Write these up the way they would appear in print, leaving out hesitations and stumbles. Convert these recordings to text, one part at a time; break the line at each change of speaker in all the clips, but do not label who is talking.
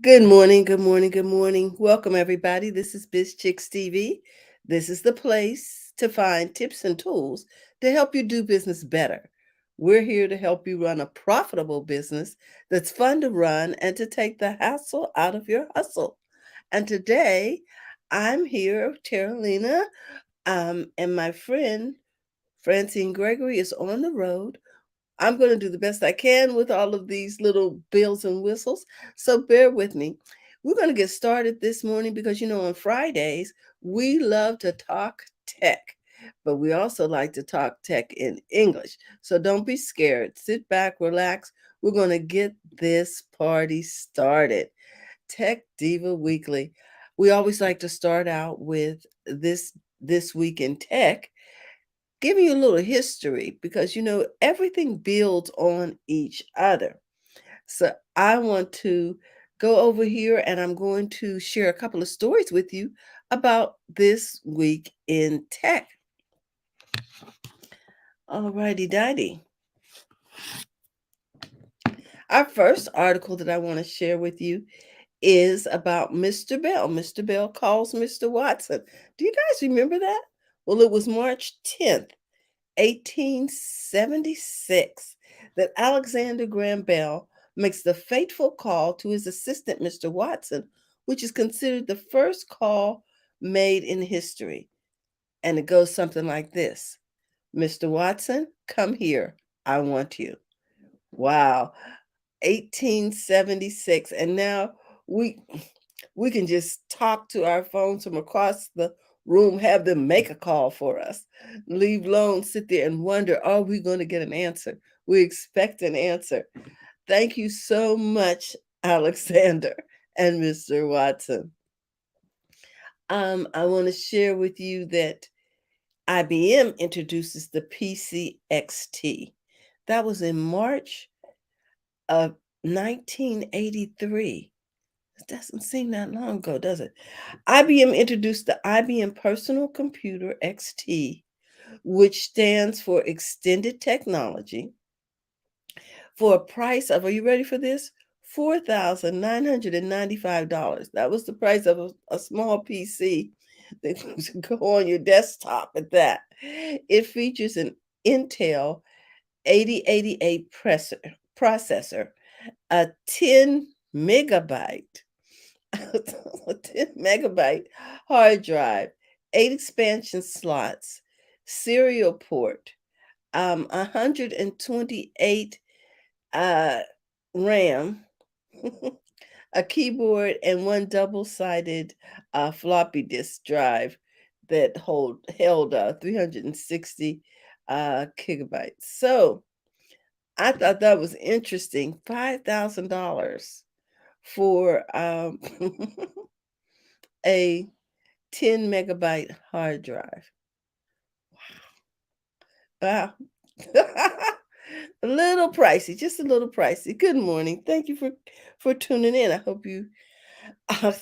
Good morning, good morning, good morning. Welcome, everybody. This is Biz Chicks TV. This is the place to find tips and tools to help you do business better. We're here to help you run a profitable business that's fun to run and to take the hassle out of your hustle. And today, I'm here, Terralina, and my friend Francine Gregory is on the road. I'm going to do the best I can with all of these little bells and whistles. So bear with me. We're going to get started this morning because, on Fridays, we love to talk tech, but we also like to talk tech in English. So don't be scared. Sit back, relax. We're going to get this party started. Tech Diva Weekly. We always like to start out with this week in tech, giving you a little history because everything builds on each other. So I want to go over here and I'm going to share a couple of stories with you about this week in tech. Alrighty, dighty. Our first article that I want to share with you is about Mr. Bell. Mr. Bell calls Mr. Watson. Do you guys remember that? Well, it was March 10th, 1876, that Alexander Graham Bell makes the fateful call to his assistant, Mr. Watson, which is considered the first call made in history. And it goes something like this: Mr. Watson, come here. I want you. Wow. 1876. And now we we can just talk to our phones from across the room, have them make a call for us. Leave alone, sit there and wonder, are we going to get an answer? We expect an answer. Thank you so much, Alexander and Mr. Watson. I want to share with you that IBM introduces the PCXT. That was in March of 1983. It doesn't seem that long ago, does it? IBM introduced the IBM Personal Computer XT, which stands for Extended Technology, for a price of, are you ready for this? $4,995. That was the price of a small PC that could go on your desktop at that. It features an Intel 8088 processor, a 10 megabyte a 10 megabyte hard drive, 8 expansion slots, serial port, 128 uh, RAM, a keyboard, and one double-sided floppy disk drive that held 360 gigabytes. So I thought that was interesting. $5,000 for a 10 megabyte hard drive. Wow. A little pricey, just a little pricey. Good morning. Thank you for tuning in. I hope you uh,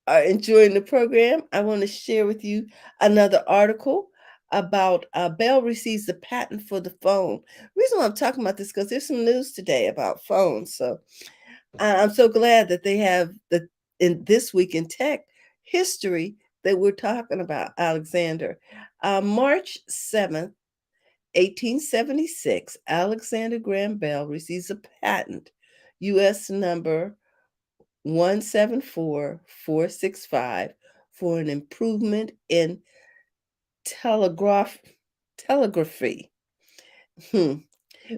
are enjoying the program. I want to share with you another article about Bell receives the patent for the phone. Reason why I'm talking about this because there's some news today about phones. So I'm so glad that they have the in this week in tech history that we're talking about, Alexander. March 7th, 1876, Alexander Graham Bell receives a patent, U.S. number 174465, for an improvement in telegraph telegraphy, hmm,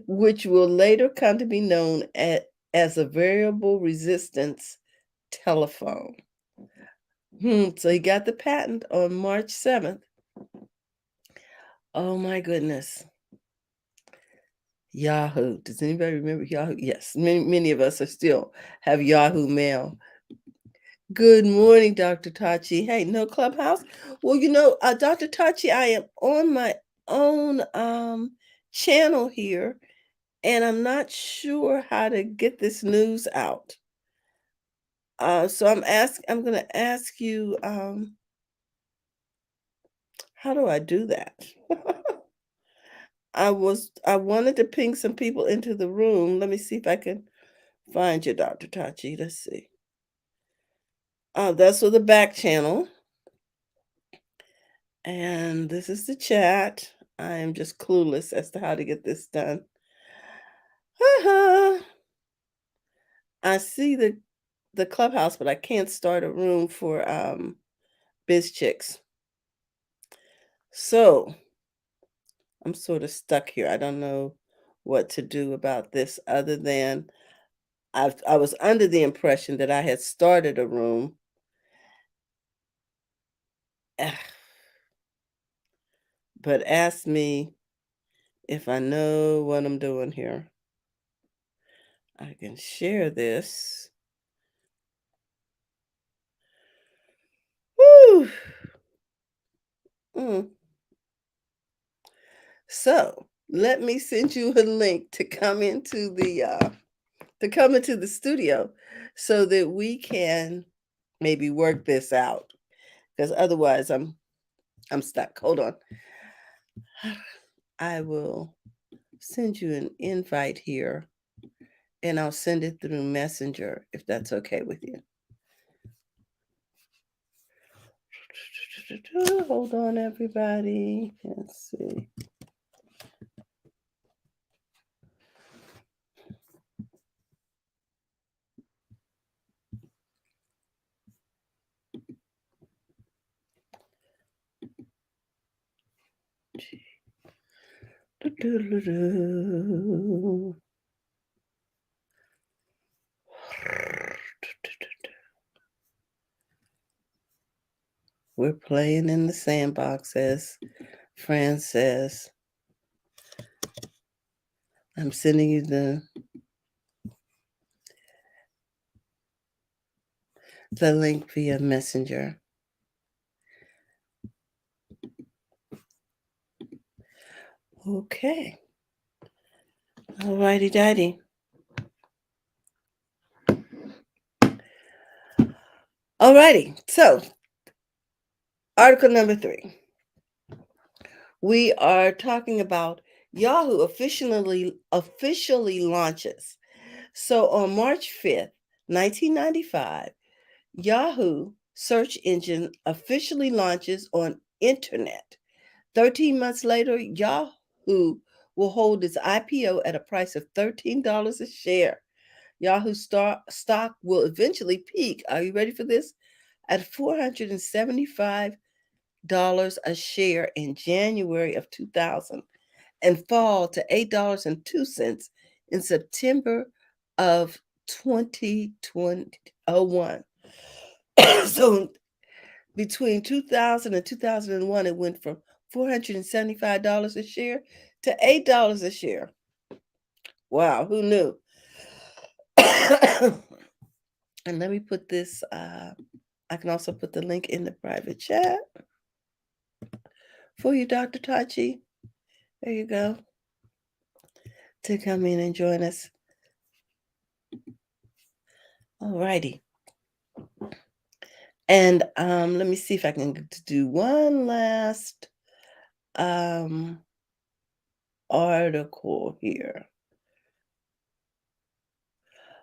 which will later come to be known as a variable resistance telephone. So he got the patent on March 7th. Oh my goodness. Yahoo. Does anybody remember Yahoo? Yes, many of us are still have Yahoo Mail. Good morning, Dr. Tachi. Hey, no clubhouse? Well, Dr. Tachi, I am on my own channel here, and I'm not sure how to get this news out. So I'm gonna ask you, how do I do that? I wanted to ping some people into the room. Let me see if I can find you, Dr. Tachi. Let's see. That's for the back channel. And this is the chat. I am just clueless as to how to get this done. Uh-huh. I see the clubhouse, but I can't start a room for Biz Chicks. So I'm sort of stuck here. I don't know what to do about this other than I was under the impression that I had started a room. But ask me if I know what I'm doing here. I can share this. Woo! Mm. So let me send you a link to come into the studio so that we can maybe work this out. Because otherwise I'm stuck. Hold on. I will send you an invite here and I'll send it through Messenger if that's okay with you. Hold on, everybody. Let's see. We're playing in the sandbox, as Fran says. I'm sending you the link via Messenger. Okay. Alrighty, daddy. Alrighty. So, article number 3. We are talking about Yahoo officially launches. So on March 5th, 1995, Yahoo search engine officially launches on internet. 13 months later, Yahoo will hold its IPO at a price of $13 a share. Yahoo stock will eventually peak. Are you ready for this? At $475 a share in January of 2000 and fall to $8.02 in September of 2021. So between 2000 and 2001, it went from $475 a share to $8 a share. Wow, who knew? And let me put this, I can also put the link in the private chat for you, Dr. Tachi. There you go. To come in and join us. Alrighty. And let me see if I can do one last article here.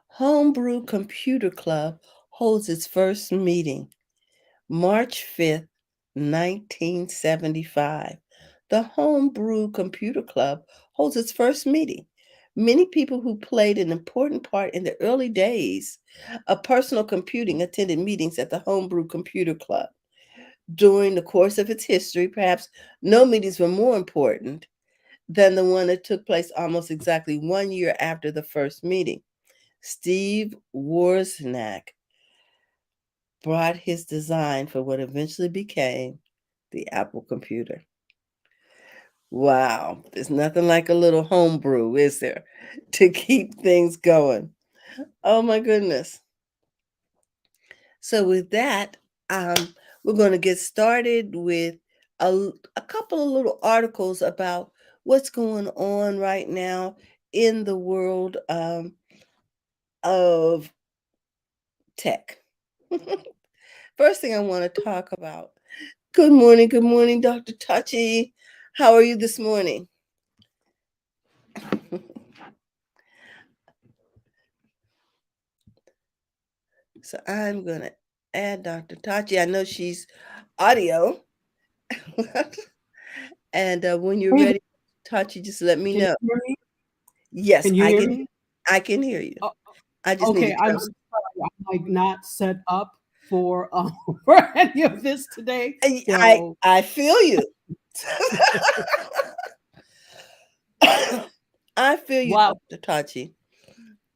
Homebrew Computer Club holds its first meeting March 5th, 1975. The Homebrew Computer Club holds its first meeting. Many people who played an important part in the early days of personal computing attended meetings at the Homebrew Computer Club. During the course of its history, perhaps no meetings were more important than the one that took place almost exactly 1 year after the first meeting. Steve Wozniak brought his design for what eventually became the Apple computer. Wow, there's nothing like a little homebrew, is there, to keep things going? Oh my goodness. So with that, we're going to get started with a couple of little articles about what's going on right now in the world of tech. First thing I want to talk about. Good morning, Dr. Tachi. How are you this morning? So I'm going to add Dr. Tachi. I know she's audio. And when you're
Hey,
ready, Tachi, just let me
can you
know.
hear me?
Yes,
Can you hear me?
I can hear you.
Oh,
I just need to
okay, I'm
tell.
sorry. I'm like not set up for for any of this today. So
I feel you. I feel you,
wow.
Dr. Tachi.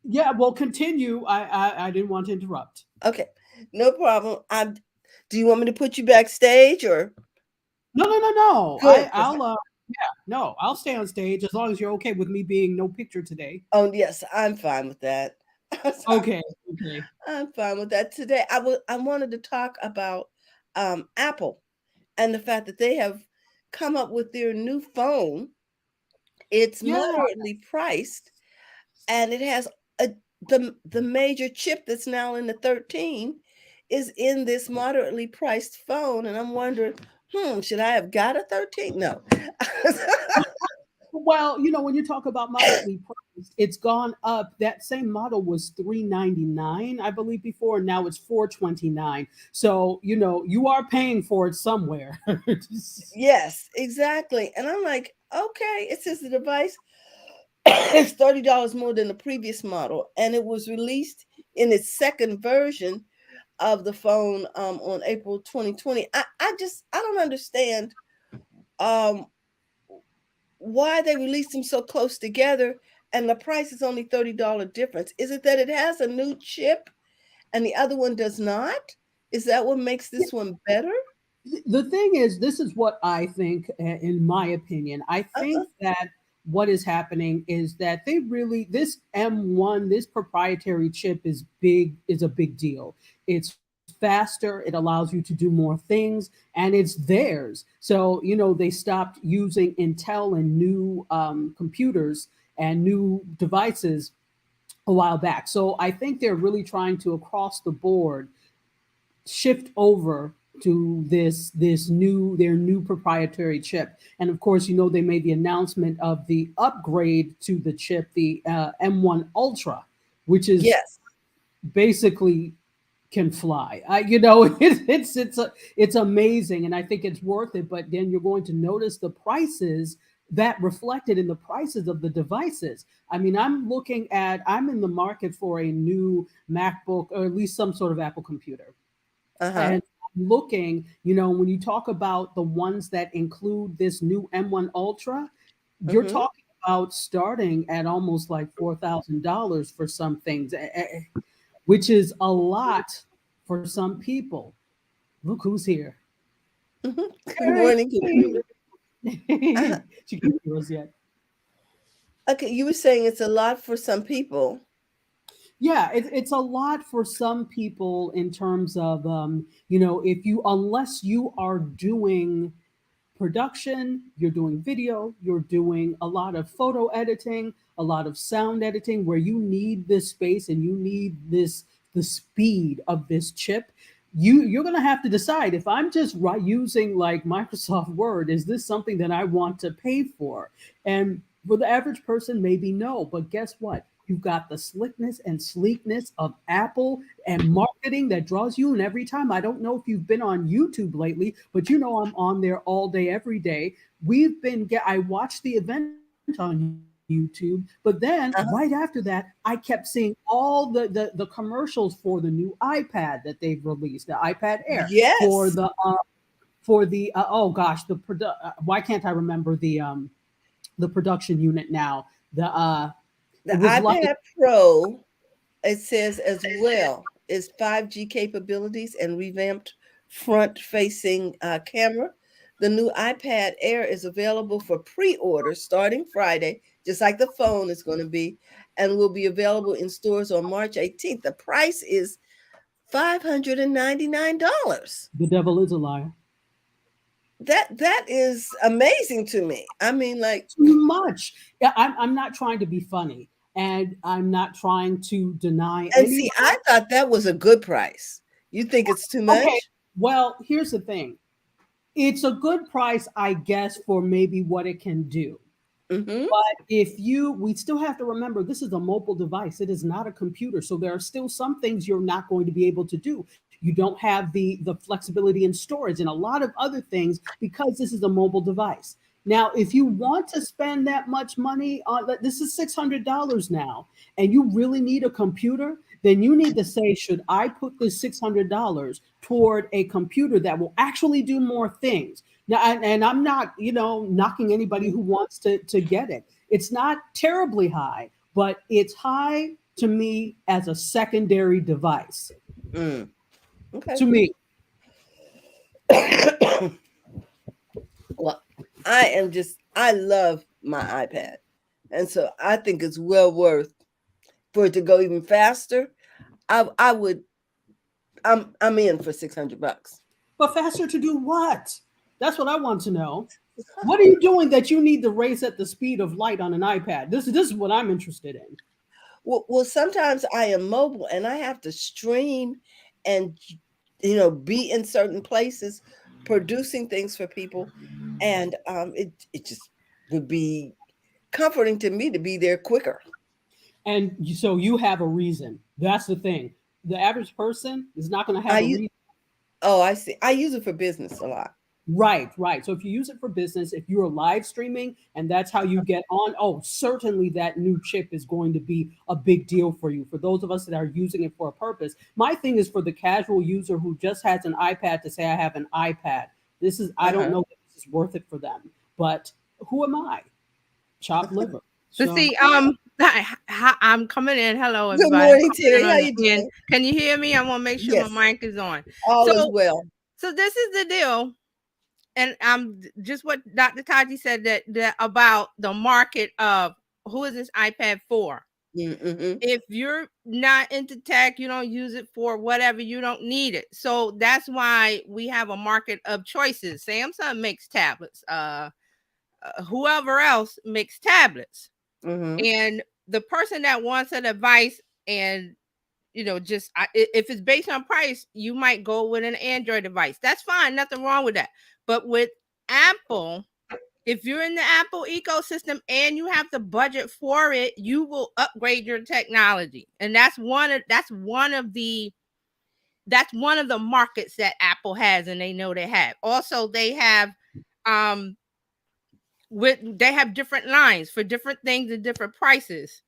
Yeah, well, continue. I didn't want to interrupt.
Okay, no problem. Do you want me to put you backstage or
No, no, no, no.
good? 'Cause
Yeah, no, I'll stay on stage as long as you're okay with me being no picture today.
oh yes, I'm fine with that. I'm sorry.
Okay, okay.
I'm fine with that. Today, I wanted to talk about Apple and the fact that they have come up with their new phone. It's
Yeah,
moderately priced, and it has a the major chip that's now in the 13 is in this moderately priced phone, and I'm wondering, should I have got a 13? No.
well, when you talk about moderately priced, it's gone up. That same model was 399, I believe, before, and now it's 429. So, you are paying for it somewhere.
Yes, exactly. And I'm like, okay, it says the device is $30 more than the previous model, and it was released in its second version of the phone on April 2020. I don't understand um, why they released them so close together and the price is only $30 difference. Is it that it has a new chip and the other one does not? Is that what makes this one better?
The thing is, this is what I think, in my opinion. I
Uh-huh.
think that what is happening is that this M1, this proprietary chip is a big deal. It's faster, it allows you to do more things, and it's theirs. So, they stopped using Intel and new computers and new devices a while back. So I think they're really trying to, across the board, shift over to their new proprietary chip. And of course, they made the announcement of the upgrade to the chip, the M1 Ultra, which is
Yes.
basically can fly. It's amazing, and I think it's worth it. But then you're going to notice the prices that reflected in the prices of the devices. I mean, I'm in the market for a new MacBook, or at least some sort of Apple computer,
Uh-huh.
and looking, when you talk about the ones that include this new M1 Ultra, you're
Mm-hmm.
talking about starting at almost like $4,000 for some things, which is a lot for some people. Look who's here.
Mm-hmm. Good
Hey.
morning. Good morning. Uh-huh.
She can't hear us yet.
Okay, you were saying it's a lot for some people.
Yeah, it's a lot for some people in terms of, if unless you are doing production, you're doing video, you're doing a lot of photo editing, a lot of sound editing, where you need this space and you need the speed of this chip. You're going to have to decide, if I'm just using like Microsoft Word, is this something that I want to pay for? And for the average person, maybe no. But guess what? You've got the slickness and sleekness of Apple and marketing that draws you in every time. I don't know if you've been on YouTube lately, but I'm on there all day, every day. I watched the event on YouTube, but then right after
Uh-huh.
that, I kept seeing all the commercials for the new iPad that they've released, the iPad Air,
Yes.
for the oh gosh, why can't I remember the production unit now?
The
It was like,
iPad Pro, it says as well, is 5G capabilities and revamped front-facing camera. The new iPad Air is available for pre-order starting Friday, just like the phone is going to be, and will be available in stores on March 18th. The price is $599.
the devil is a liar.
That is amazing to me. I mean, like,
Too much. Yeah, I'm not trying to be funny, and I'm not trying to deny
and
any.
see, I thought that was a good price. You think it's too
Okay,
much?
well, here's the thing. It's a good price, I guess, for maybe what it can do.
Mm-hmm.
But we still have to remember, this is a mobile device. It is not a computer. So there are still some things you're not going to be able to do. You don't have the flexibility in storage and a lot of other things because this is a mobile device. Now, if you want to spend that much money on this is $600 now, and you really need a computer, then you need to say, should I put this $600 toward a computer that will actually do more things? Now, and I'm not, knocking anybody who wants to get it. It's not terribly high, but it's high to me as a secondary device.
Okay.
To me.
Well, I love my iPad. And so I think it's well worth for it to go even faster. I'm in for $600.
But faster to do what? That's what I want to know. What are you doing that you need to race at the speed of light on an iPad? This is what I'm interested in.
Well, sometimes I am mobile and I have to stream and be in certain places producing things for people, and it just would be comforting to me to be there quicker.
And so you have a reason. That's the thing. The average person is not going to have a reason.
Oh, I see. I use it for business a lot.
Right. So if you use it for business, if you're live streaming and that's how you get on, certainly that new chip is going to be a big deal for you. For those of us that are using it for a purpose, my thing is for the casual user who just has an iPad to say, I have an iPad. I don't know if this is worth it for them, but who am I? Chopped liver.
So see, I'm coming in. Hello,
everybody. Good morning, Terry. How you doing?
Can you hear me? I want to make sure my mic is on.
All is well.
So this is the deal. And just what Dr. Taji said that about the market of who is this iPad for?
Mm-hmm.
If you're not into tech, you don't use it for whatever, you don't need it. So that's why we have a market of choices. Samsung makes tablets. Whoever else makes tablets.
Mm-hmm.
And the person that wants a device and if it's based on price, you might go with an Android device. That's fine. Nothing wrong with that. But with Apple, if you're in the Apple ecosystem and you have the budget for it, you will upgrade your technology. And that's one of the markets that Apple has, and they know they have. Also, they have different lines for different things and different prices.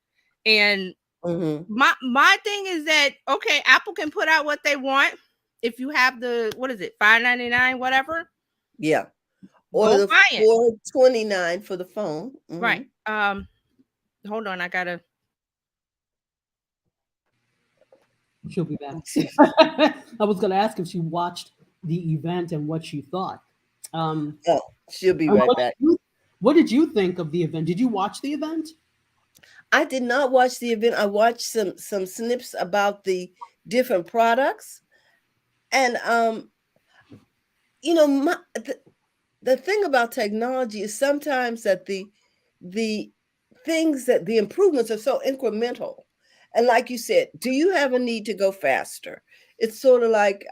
And my thing is that, okay, Apple can put out what they want. If you have the, what is it, $5.99, whatever.
Yeah. Or the $4.29 for the phone. Mm-hmm.
Right. Hold on, I gotta.
She'll be back. I was gonna ask if she watched the event and what she thought.
She'll be right back.
What did you think of the event? Did you watch the event?
I did not watch the event. I watched some snips about the different products. And, the thing about technology is sometimes that the things that the improvements are so incremental. And like you said, do you have a need to go faster? It's sort of like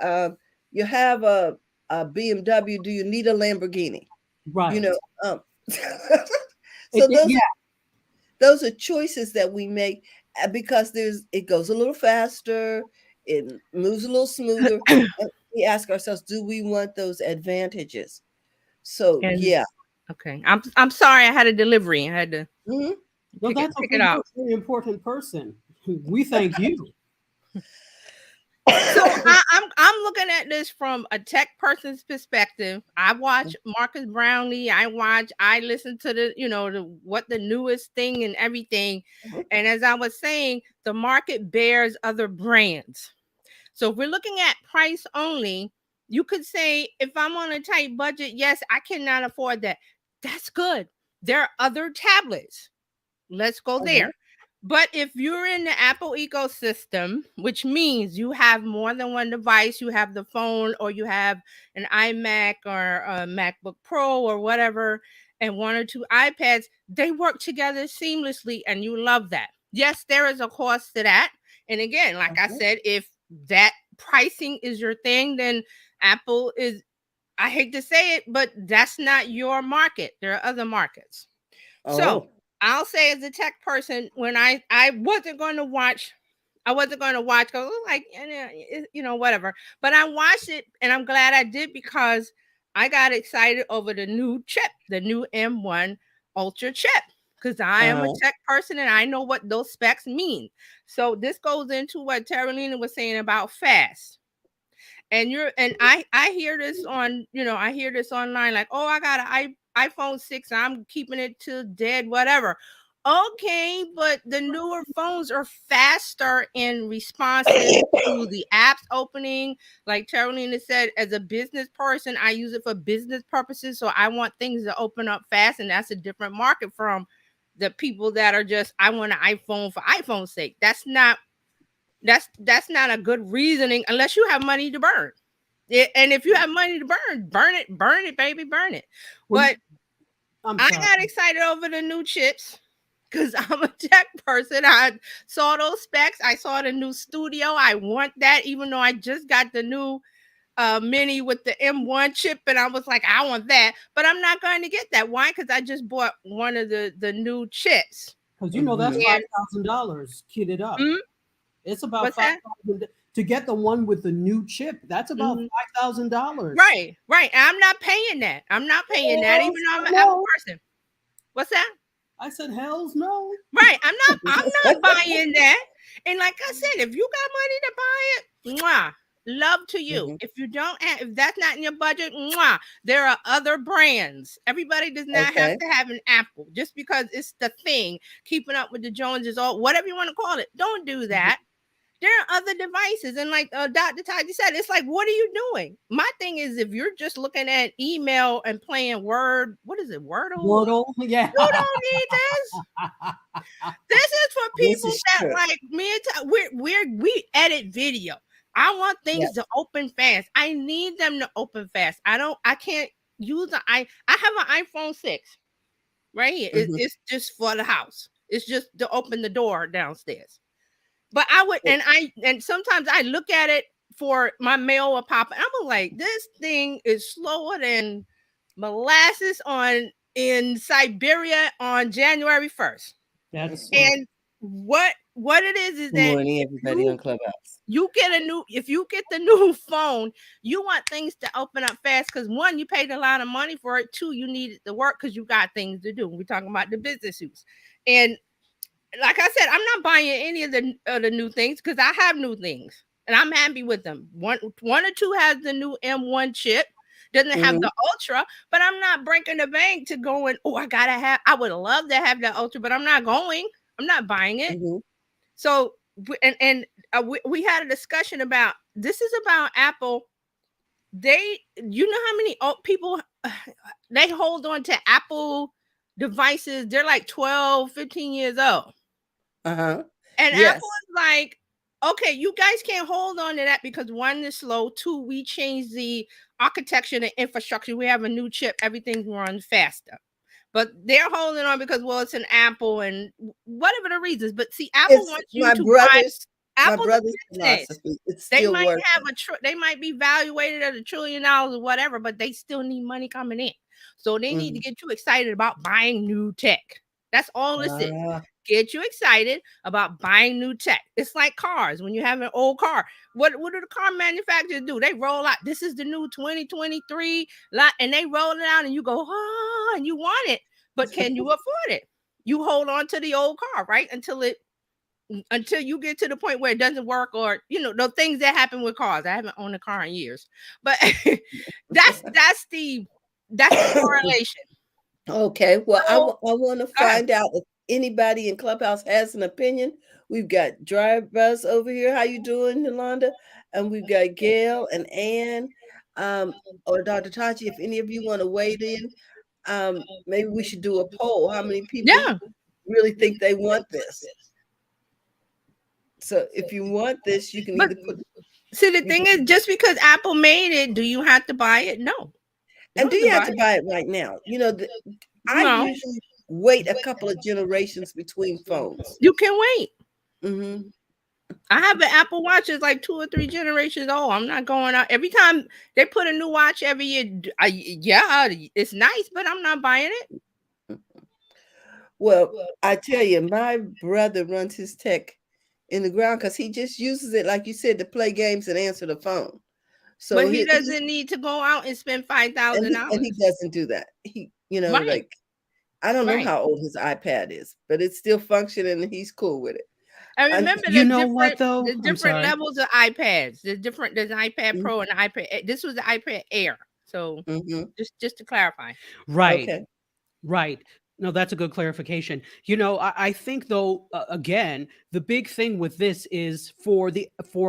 you have a BMW. Do you need a Lamborghini?
Right.
So those are choices that we make because it goes a little faster, it moves a little smoother. And we ask ourselves, do we want those advantages? So yeah.
Okay. I'm sorry, I had a delivery. I had to
well, that's a very important person. We thank you.
So I'm looking at this from a tech person's perspective. I watch Marcus Brownlee. I listen to what the newest thing and everything. And as I was saying, the market bears other brands. So if we're looking at price only, you could say, if I'm on a tight budget, yes, I cannot afford that. That's good. There are other tablets. Let's go there. But if you're in the Apple ecosystem, which means you have more than one device, you have the phone or you have an iMac or a MacBook Pro or whatever, and one or two iPads, they work together seamlessly and you love that. Yes, there is a cost to that. And again, like I said, if that pricing is your thing, then Apple is, I hate to say it, but that's not your market. There are other markets. So I'll say as a tech person, when I wasn't going to watch I wasn't going to watch because like, whatever. But I watched it, and I'm glad I did because I got excited over the new chip, the new M1 Ultra chip, because I am a tech person and I know what those specs mean. So this goes into what Carolina was saying about fast. And I hear this on, I hear this online, like, oh, I got an iPhone 6, I'm keeping it till dead, whatever. Okay, but the newer phones are faster and responsive to the apps opening. Like Carolina said, as a business person, I use it for business purposes. So I want things to open up fast, and that's a different market from the people that are just, I want an iPhone for iPhone's sake. That's not a good reasoning unless you have money to burn. And if you have money to burn it, baby, burn it. But I got excited over the new chips because I'm a tech person. I saw those specs. I saw the new studio. I want that, even though I just got the new mini with the M1 chip, and I was like, I want that, but I'm not going to get that. Why? Because I just bought one of the new chips.
Because that's $5,000 kitted up. Mm-hmm. It's about $5,000 to get the one with the new chip. That's about $5,000.
Right. I'm not paying that. Even though I'm an Apple person. What's that?
I said, hell's no.
Right. I'm not buying that. And like I said, if you got money to buy it, love to you. Mm-hmm. If you don't, if that's not in your budget, there are other brands. Everybody does not have to have an Apple just because it's the thing. Keeping up with the Joneses, or whatever you want to call it. Don't do that. Mm-hmm. There are other devices, and like Dr. Taji said, it's like, what are you doing? My thing is, if you're just looking at email and playing Word, what is it,
Wordle? Yeah.
You don't need this. This is for people that like me and we edit video. I want things to open fast. I need them to open fast. I can't use I have an iPhone 6 right here. Mm-hmm. It's just for the house. It's just to open the door downstairs. But I would, and sometimes I look at it for my mail or pop, and I'm like, this thing is slower than molasses in Siberia on January 1st. And what it is that
morning, everybody on Clubhouse.
If you get the new phone, you want things to open up fast because one, you paid a lot of money for it. Two, you need it to work because you got things to do. We're talking about the business use. And like I said, I'm not buying any of the new things because I have new things and I'm happy with them. One or two has the new M1 chip, doesn't have the Ultra, but I'm not breaking the bank to go and, I would love to have the Ultra, but I'm not buying it. Mm-hmm. So, we had a discussion about, this is about Apple. You know how many people, they hold on to Apple devices. They're like 12, 15 years old. And Apple is like, okay, you guys can't hold on to that because one, is slow. Two, we changed the architecture and infrastructure. We have a new chip. Everything runs faster. But they're holding on because, well, it's an Apple and whatever the reasons. But see, Apple wants you to buy Apple's philosophy. They might have they might be valuated at $1 trillion or whatever, but they still need money coming in. So they need to get you excited about buying new tech. That's all this is. Get you excited about buying new tech. It's like cars. When you have an old car, what do the car manufacturers do? They roll out, this is the new 2023 lot, and they roll it out and you go, and you want it, but can you afford it? You hold on to the old car, right? Until you get to the point where it doesn't work, or the things that happen with cars. I haven't owned a car in years, but that's the correlation.
Okay, well, I want to find out if anybody in Clubhouse has an opinion. We've got Dry Buzz over here. How you doing, Yolanda? And we've got Gail and Ann, or Dr. Tachi. If any of you want to weigh in, maybe we should do a poll. How many people really think they want this? So if you want this, you can either put.
See, the thing is, just because Apple made it, do you have to buy it? No.
And do you have to buy it right now? I usually wait a couple of generations between phones.
You can wait. Mm-hmm. I have an Apple Watch that's like 2 or 3 generations old. I'm not going out every time they put a new watch every year. It's nice, but I'm not buying it.
Well, I tell you, my brother runs his tech in the ground because he just uses it, like you said, to play games and answer the phone. So
But he doesn't need to go out and spend $5,000.
and he doesn't do that. He,
Right.
like, I don't know
Right.
how old his iPad is, but it's still functioning and he's cool with it.
I remember
You know what, though?
the
I'm
different
sorry.
levels of iPads. There's iPad
Mhm.
Pro and iPad. This was the iPad Air. So
Mhm.
just to clarify.
Right.
Okay.
Right. No, that's a good clarification. I think though, again, the big thing with this is for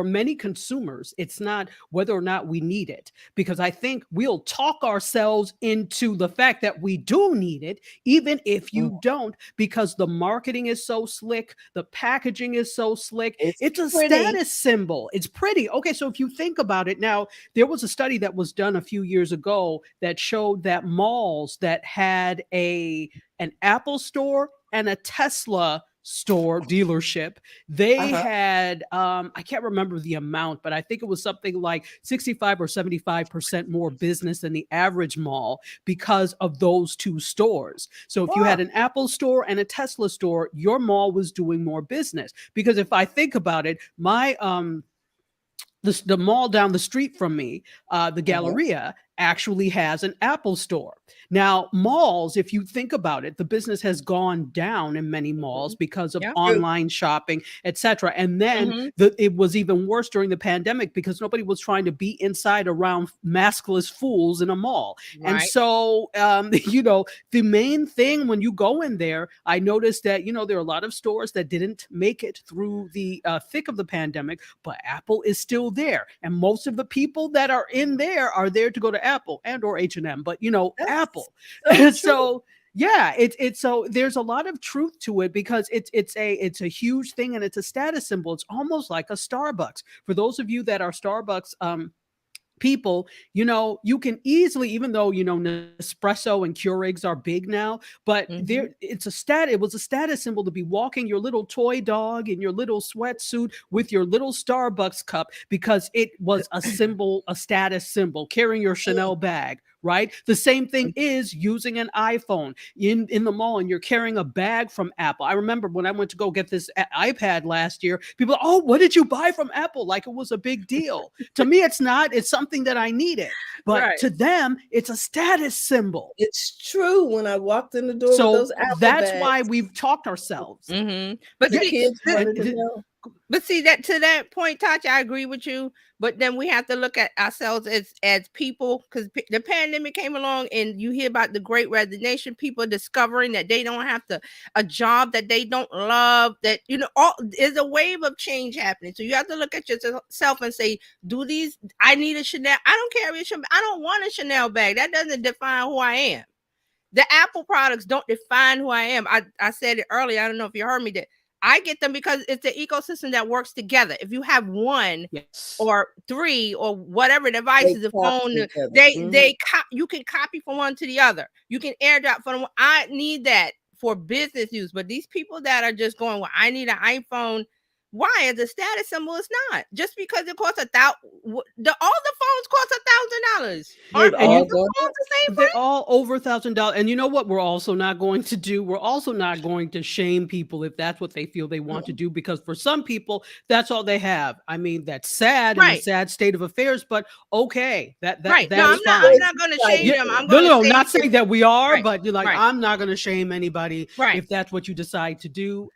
many consumers, it's not whether or not we need it, because I think we'll talk ourselves into the fact that we do need it, even if you don't, because the marketing is so slick, the packaging is so slick. It's a
pretty.
status symbol. It's pretty. Okay, so if you think about it now, there was a study that was done a few years ago that showed that malls that had an Apple store and a Tesla store dealership, they had I can't remember the amount, but I think it was something like 65 or 75% more business than the average mall because of those two stores. So if you had an Apple store and a Tesla store, your mall was doing more business. Because if I think about it, my the mall down the street from me, the Galleria, actually has an Apple store. Now, malls, if you think about it, the business has gone down in many malls because of online shopping, etc. And then it was even worse during the pandemic because nobody was trying to be inside around maskless fools in a mall.
Right.
And so, the main thing when you go in there, I noticed that, there are a lot of stores that didn't make it through the thick of the pandemic, but Apple is still there. And most of the people that are in there are there to go to Apple and or H&M, but Apple. So yeah, it's so there's a lot of truth to it because it's a huge thing and it's a status symbol. It's almost like a Starbucks. For those of you that are Starbucks people, you can easily, even though Nespresso and Keurigs are big now, but it was a status symbol to be walking your little toy dog in your little sweatsuit with your little Starbucks cup because it was a symbol, a status symbol, carrying your Chanel bag. Right. The same thing is using an iPhone in the mall and you're carrying a bag from Apple. I remember when I went to go get this iPad last year, people, oh, what did you buy from Apple? Like it was a big deal. To me, it's not. It's something that I needed. But to them, it's a status symbol.
It's true. When I walked in the door with those Apple
that's
bags,
why we've talked ourselves.
But
the kids wanted to know.
But see, that to that point, Tachi, I agree with you. But then we have to look at ourselves as people, because the pandemic came along, and you hear about the Great Resignation. People discovering that they don't have a job that they don't love. That there's a wave of change happening. So you have to look at yourself and say, I need a Chanel. I don't carry a Chanel. I don't want a Chanel bag. That doesn't define who I am. The Apple products don't define who I am. I said it earlier. I don't know if you heard me. That I get them because it's an ecosystem that works together. If you have one or three or whatever devices, the phone, you can copy from one to the other. You can airdrop from one. I need that for business use. But these people that are just going, well, I need an iPhone. Why? As a status symbol, it's not. Just because it costs $1,000. All the phones cost $1,000. Aren't all the phones the same price?
They're all over $1,000. And you know what we're also not going to do? We're also not going to shame people if that's what they feel they want to do, because for some people, that's all they have. I mean, that's sad in a sad state of affairs, but okay. That's
no,
fine.
I'm not going to shame them. I'm going
no, not saying that we are, but you're like,
I'm
not going to shame anybody if that's what you decide to do,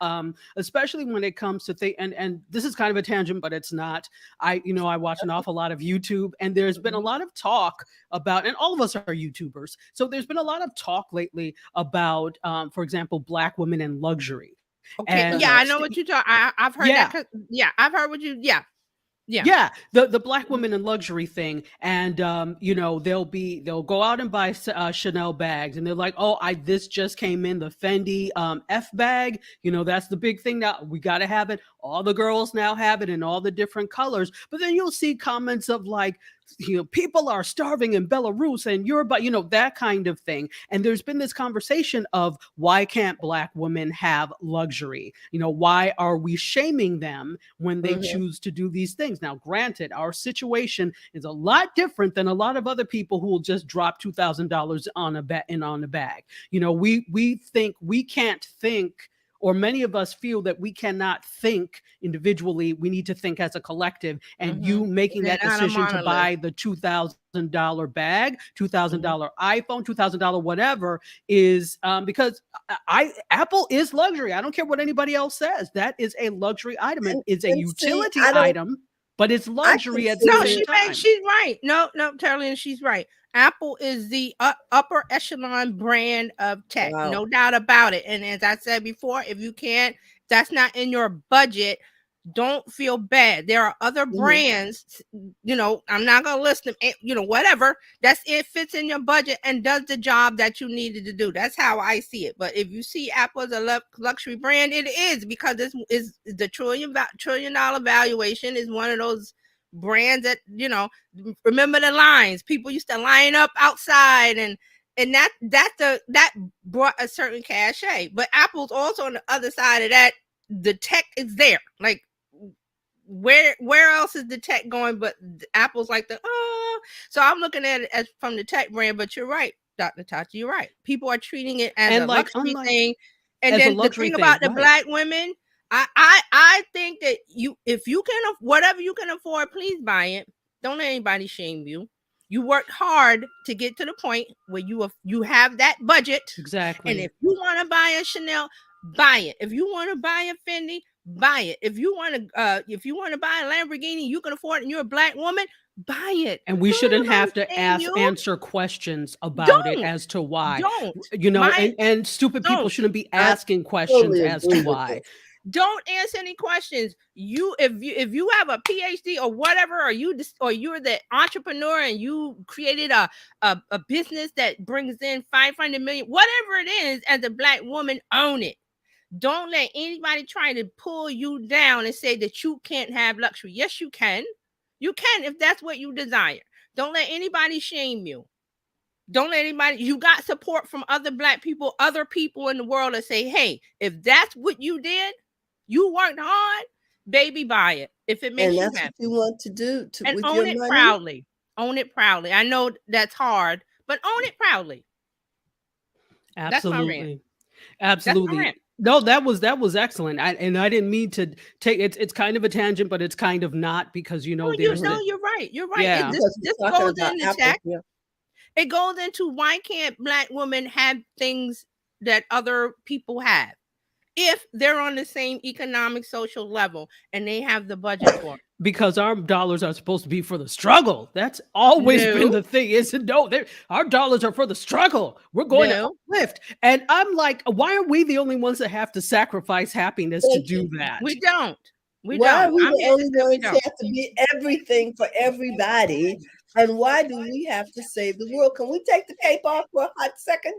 especially when it comes to things. And this is kind of a tangent, but it's not. I watch an awful lot of YouTube, and there's been a lot of talk about, and all of us are YouTubers, so there's been a lot of talk lately about, for example, Black women and luxury.
Okay, and, I know what you're talking. I've heard that. I've heard what you. Yeah,
the Black women in luxury thing, and they'll go out and buy Chanel bags, and they're like, oh, this just came in, the Fendi F bag, that's the big thing now, we got to have it, all the girls now have it in all the different colors. But then you'll see comments of like, people are starving in Belarus and Europe, that kind of thing. And there's been this conversation of, why can't Black women have luxury? Why are we shaming them when they choose to do these things? Now, granted, our situation is a lot different than a lot of other people who will just drop $2,000 on a bag. We think we can't think or many of us feel that we cannot think individually. We need to think as a collective. And you making
They're
that
not a
decision to
monolith.
buy the $2,000 bag, $2,000 iPhone, $2,000 whatever is because Apple is luxury. I don't care what anybody else says. That is a luxury item. It is a utility item, but it's luxury at the same time.
She's right. No, Terlene, she's right. Apple is the upper echelon brand of tech, no doubt about it. And as I said before, if you can't, that's not in your budget, don't feel bad. There are other brands, you know, I'm not going to list them, you know, whatever. It fits in your budget and does the job that you needed to do. That's how I see it. But if you see Apple as a luxury brand, it is, because this is the $1 trillion valuation is one of those brands that, you know, remember the lines, people used to line up outside, and that brought a certain cachet. But Apple's also on the other side of that. The tech is there. Like, where else is the tech going? But Apple's like so I'm looking at it as from the tech brand. But you're right, Dr. Tachi, you're right. People are treating it as a luxury thing. And then the thing about the Black women, I think that if you can, whatever you can afford, please buy it. Don't let anybody shame you. You worked hard to get to the point where you have that budget.
Exactly.
And if you want to buy a Chanel, buy it. If you want to buy a Fendi, buy it. If you want to buy a Lamborghini, you can afford it, and you're a Black woman, buy it.
And we shouldn't have to answer questions about it as to why. You know, and stupid people shouldn't be asking questions as to why.
Don't answer any questions. If you have a PhD or whatever, or you're the entrepreneur and you created a business that brings in 500 million, whatever it is, as a Black woman, own it. Don't let anybody try to pull you down and say that you can't have luxury. Yes, you can. You can if that's what you desire. Don't let anybody shame you. Don't let anybody, you got support from other Black people, other people in the world that say, hey, if that's what you did, you worked hard, baby, buy it. If it makes you happy.
And that's what you want to do.
And own it proudly. Own it proudly. I know that's hard, but own it proudly.
Absolutely. Absolutely. No, that was excellent. I didn't mean to take it's kind of a tangent, but it's kind of not, because you're right. You're right.
Yeah. This goes into tech. Yeah. It goes into, why can't Black women have things that other people have if they're on the same economic, social level and they have the budget for it?
Because our dollars are supposed to be for the struggle. That's always been the thing. Our dollars are for the struggle. We're going to uplift. And I'm like, why are we the only ones that have to sacrifice happiness to do that?
We don't.
Why are we the only ones that have to be everything for everybody? And why do we have to save the world? Can we take the cape off for a hot second?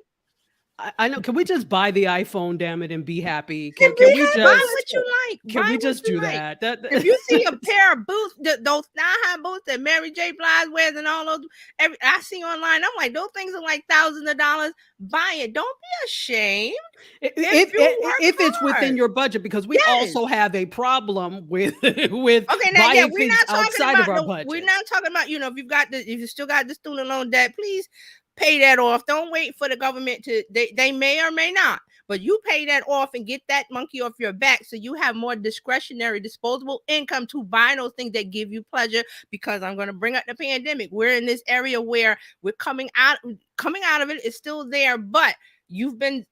I know. Can we just buy the iPhone, damn it, and be happy?
Can we just buy what you like?
Can we just do that?
If you see a pair of boots, those thigh-high boots that Mary J. Blige wears, and all those, I see online, I'm like, those things are like thousands of dollars. Buy it. Don't be ashamed.
If it's within your budget, because we also have a problem with buying things outside of our budget.
We're not talking about, if you still got the student loan debt, please pay that off. Don't wait for the government to, they may or may not, but you pay that off and get that monkey off your back, so you have more discretionary, disposable income to buy those things that give you pleasure. Because I'm going to bring up the pandemic. We're in this area where we're coming out of it. It's still there, but you've been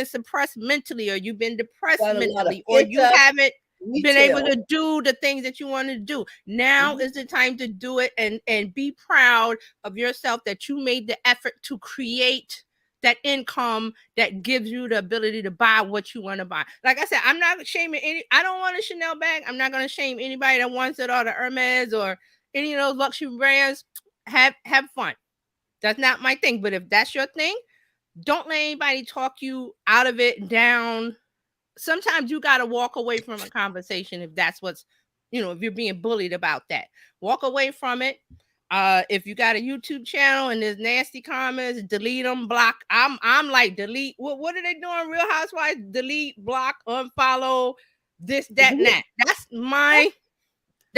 suppressed mentally, or you've been depressed mentally, or you haven't been able to do the things that you want to do. Now is the time to do it, and be proud of yourself that you made the effort to create that income that gives you the ability to buy what you want to buy. Like I said, I'm not shaming I don't want a Chanel bag. I'm not going to shame anybody that wants it, or the Hermes, or any of those luxury brands. Have fun. That's not my thing. But if that's your thing, don't let anybody talk you out of it, down. Sometimes you got to walk away from a conversation if that's what's, if you're being bullied about that. Walk away from it. If you got a YouTube channel and there's nasty comments, delete them, block. I'm like, delete. What are they doing? Real Housewives, delete, block, unfollow, this, that, and that.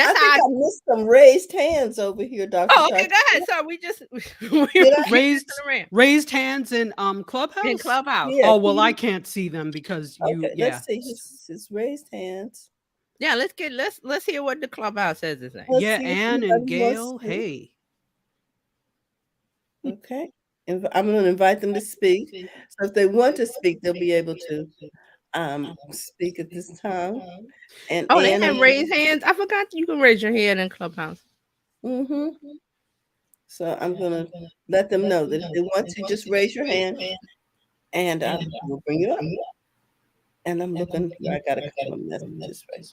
That's
I
how
think I missed some raised hands over here, Dr.
Oh, okay,
Tasha.
go ahead. So we just
Did I?
Raised hands in Clubhouse.
in Clubhouse.
Yeah.
Oh
Can
well, I
you?
can't see them because
Okay.
yeah.
Let's see his raised hands.
Yeah, let's hear what the Clubhouse says to say.
Let's
Yeah,
see if
Ann and
anybody wants
Gail.
to speak.
Hey.
Okay. I'm going to invite them to speak. So if they want to speak, they'll be able to speak at this time. And
Oh, they
Ann,
can raise hands. I forgot you can raise your hand in Clubhouse.
mm-hmm. So I'm going to let them know that if they want to, just raise your hand, and we'll bring you up. And I'm looking. I got a couple of messages right.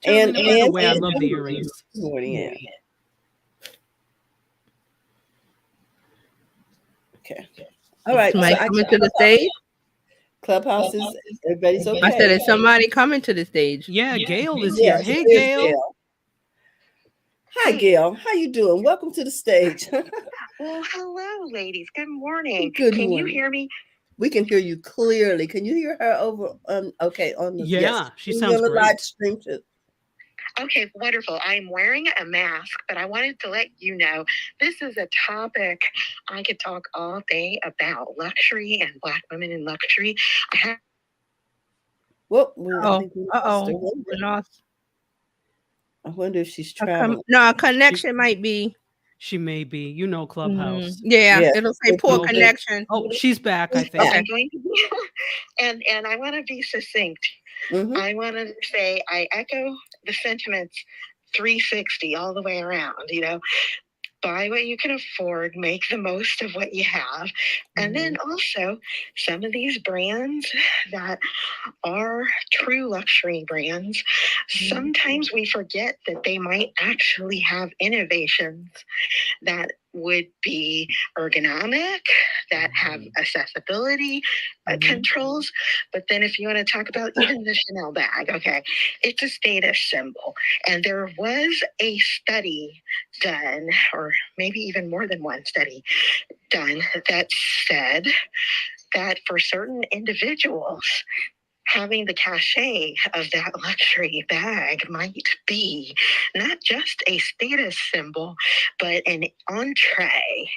And
by the way, I
Ann,
love the earrings.
good morning, Ann. Okay. All right.
Somebody
So
coming to the stage.
Clubhouse is everybody's okay.
I said, is somebody coming to the stage?
Yeah, Gail is
Yes,
here. Hey,
there's
Gail.
Hi, Gail. How you doing? Welcome to the stage.
Well, hello, ladies. Good morning.
Good
Can you
morning.
hear me?
We can hear you clearly. Can you hear her over? Okay, on the
Yeah, she
Can you
sounds
on the
great.
live stream too.
Okay, wonderful. I'm wearing a mask, but I wanted to let you know this is a topic I could talk all day about, luxury and Black women in luxury.
Well,
Oh,
we lost. I wonder if she's traveling.
No, a connection might be.
She may be. You know, Clubhouse.
Yeah,
Yes,
it'll say
it
poor
will be.
connection.
Oh, she's back, I
She's
think.
back.
I'm going to be, and I want to be succinct.
Mhm.
I want to say I echo the sentiments 360 all the way around, you know. Buy what you can afford, make the most of what you have. And then also some of these brands that are true luxury brands, sometimes we forget that they might actually have innovations that would be ergonomic, that have accessibility controls. But then if you want to talk about even the Chanel bag, okay, it's a status symbol. And there was a study done, or maybe even more than one study done, that said that for certain individuals, having the cachet of that luxury bag might be not just a status symbol, but an entree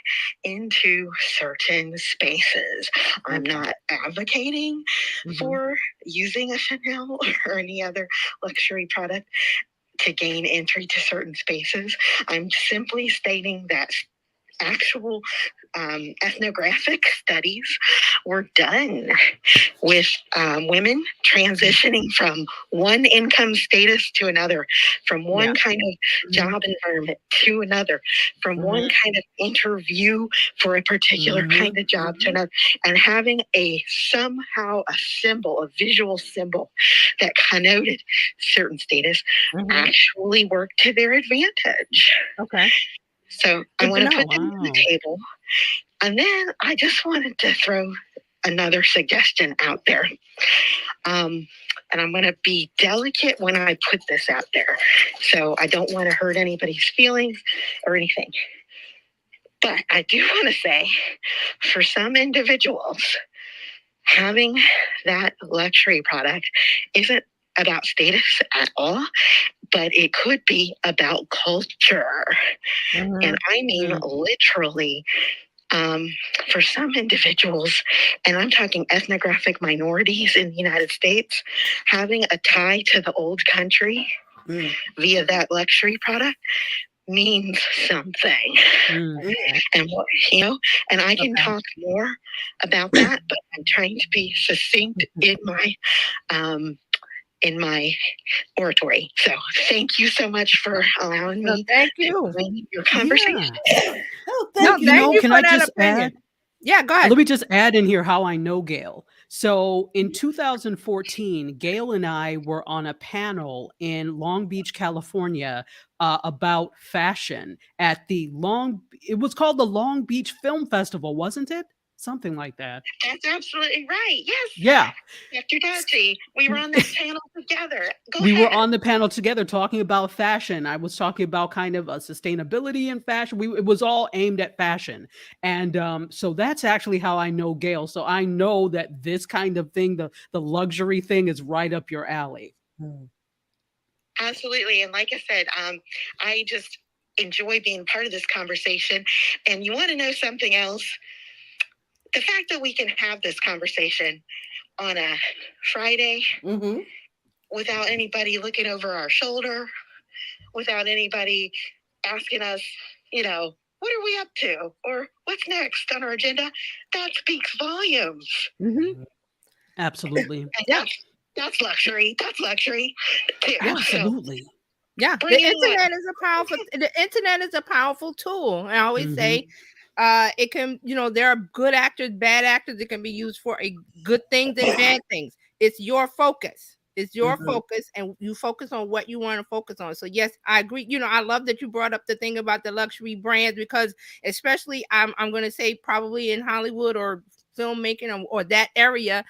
into certain spaces. I'm not advocating for using a Chanel or any other luxury product to gain entry to certain spaces. I'm simply stating that actual ethnographic studies were done with women transitioning from one income status to another, from one kind of job environment to another, from one kind of interview for a particular kind of job to another, and having somehow a symbol, a visual symbol that connoted certain status actually worked to their advantage.
Okay.
So I want to put them on the table. And then I just wanted to throw another suggestion out there. And I'm going to be delicate when I put this out there. So I don't want to hurt anybody's feelings or anything. But I do want to say, for some individuals, having that luxury product isn't about status at all, but it could be about culture. And I mean literally, for some individuals, and I'm talking ethnographic minorities in the United States, having a tie to the old country via that luxury product means something. And you know, and I can talk more about that, but I'm trying to be succinct in my oratory. So thank you so much for allowing me
thank you.
to join your conversation.
Oh, thank you.
Thank you
can
for
I
that
just
opinion.
add?
Yeah, go ahead.
Let me just add in here how I know Gail. So in 2014, Gail and I were on a panel in Long Beach, California, about fashion at it was called the Long Beach Film Festival, wasn't it? Something like that.
That's absolutely right. Yes.
Yeah.
Dr. Dodgy, we were on that panel together.
We were on the panel together talking about fashion. I was talking about kind of sustainability in fashion. It was all aimed at fashion. And so that's actually how I know Gail. So I know that this kind of thing, the luxury thing, is right up your alley.
Absolutely. And like I said, I just enjoy being part of this conversation. And you want to know something else? The fact that we can have this conversation on a Friday
Mm-hmm.
without anybody looking over our shoulder, without anybody asking us, what are we up to? Or what's next on our agenda? That speaks volumes.
Mm-hmm.
Absolutely.
And
Yeah.
that's luxury. That's luxury too. So
Absolutely.
Yeah,
bring
the
it on.
internet is a powerful tool. I always say it can, there are good actors, bad actors. It can be used for good things and bad things. It's your focus. It's your
Mhm.
focus, and you focus on what you want to focus on. So yes, I agree. I love that you brought up the thing about the luxury brands, because especially I'm going to say probably in Hollywood or filmmaking or that area,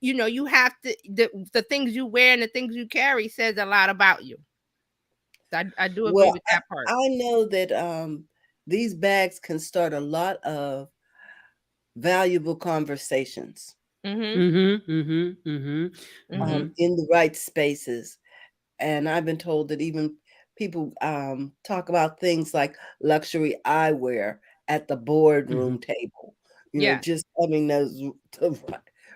you have to the things you wear and the things you carry says a lot about you. I do agree
Well,
with that part.
I know that these bags can start a lot of valuable conversations
Mm-hmm.
in the right spaces. And I've been told that even people talk about things like luxury eyewear at the boardroom table.
Yeah.
Just having the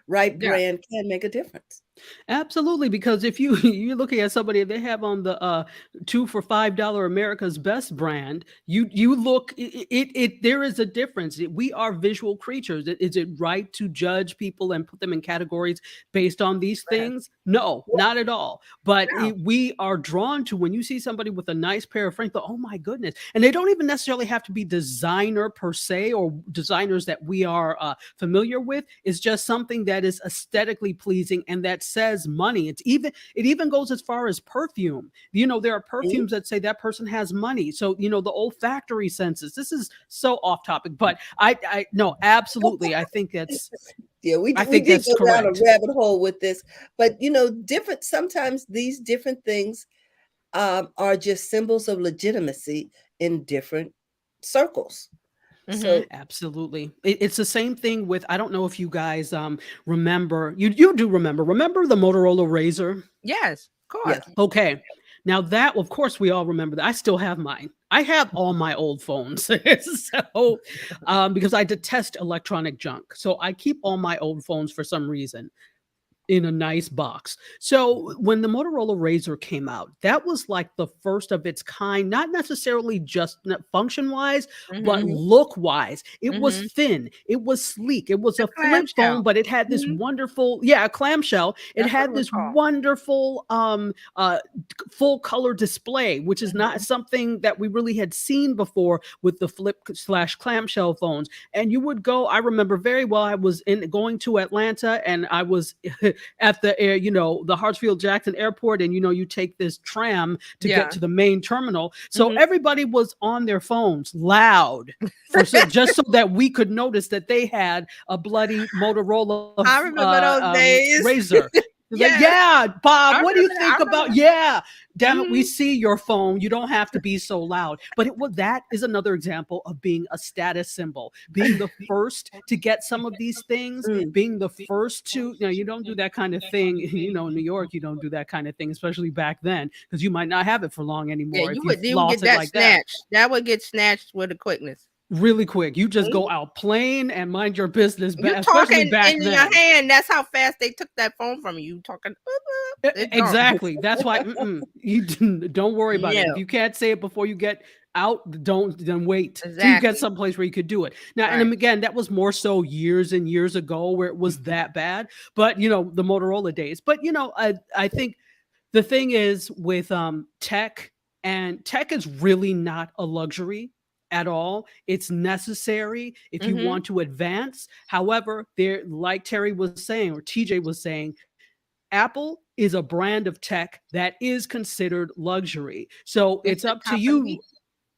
right
Yeah.
brand can make a difference.
Absolutely, because if you're looking at somebody, if they have on the 2 for $5 America's Best brand, you look it there is a difference. We are visual creatures. Is it right to judge people and put them in categories based on these things? No, not at all. But
No.
we are drawn to, when you see somebody with a nice pair of frames, oh my goodness. And they don't even necessarily have to be designer per se, or designers that we are familiar with. It's just something that is aesthetically pleasing and that says money. It even goes as far as perfume. There are perfumes that say that person has money. So the olfactory senses. This is so off topic, but I no, absolutely. I think that's
Yeah, we
I
we
think
did
that's
go down a
correct.
rabbit hole with this, but sometimes these different things are just symbols of legitimacy in different circles. So
Absolutely. It's the same thing with, I don't know if you guys remember, you do remember the Motorola Razor?
Yes, of
yeah,
course.
Okay. Now that, of course, we all remember that. I still have mine. I have all my old phones. So, because I detest electronic junk. So I keep all my old phones for some reason in a nice box. So when the Motorola Razor came out, that was like the first of its kind, not necessarily just function wise, but
Mhm.
look wise. It was
Mhm.
thin, it was sleek, it was
The
a flip phone,
clamshell.
but it had this
Mhm.
wonderful, a clamshell. It
That's what it
had
was
this
called.
wonderful full color display, which is not something that we really had seen before with the flip/clamshell phones. And you would go, I remember very well, I was going to Atlanta, and I was at the air, the Hartsfield Jackson Airport, and you take this tram to
Yeah.
get to the main terminal. So
Mhm.
everybody was on their phones loud just so that we could notice that they had a bloody Motorola
I remember those days.
Razor. Like,
Yes.
yeah, Bob,
I
what do you
remember that.
think
I remember
about?
that.
Yeah, damn it, we
Mhm.
see your phone. You don't have to be so loud. But that is another example of being a status symbol, being the first to get some of these things,
Mm.
being the first to, you don't do that kind of thing. In New York, you don't do that kind of thing, especially back then, because you might not have it for long
Yeah,
anymore if
you
you
would
lost
get
it
that
like that.
snatched. That would get snatched with a quickness.
Really quick. You just go out plain and mind your business,
You
especially
talking
back
in your
then.
hand. That's how fast they took that phone from you. You talking. It's gone.
Exactly. That's why you don't worry about it. If
No,
you can't say it before you get out, then wait till you get
exactly.
someplace where you could do it. Now,
Right.
and again, that was more so years and years ago where it was that bad. But the Motorola days. But I think the thing is with tech, and tech is really not a luxury at all. It's necessary if you
Mhm.
want to advance. However, there, like Terry was saying, or TJ was saying, Apple is a brand of tech that is considered luxury. So
It's
it's
the
up to
top of the
you.
heap.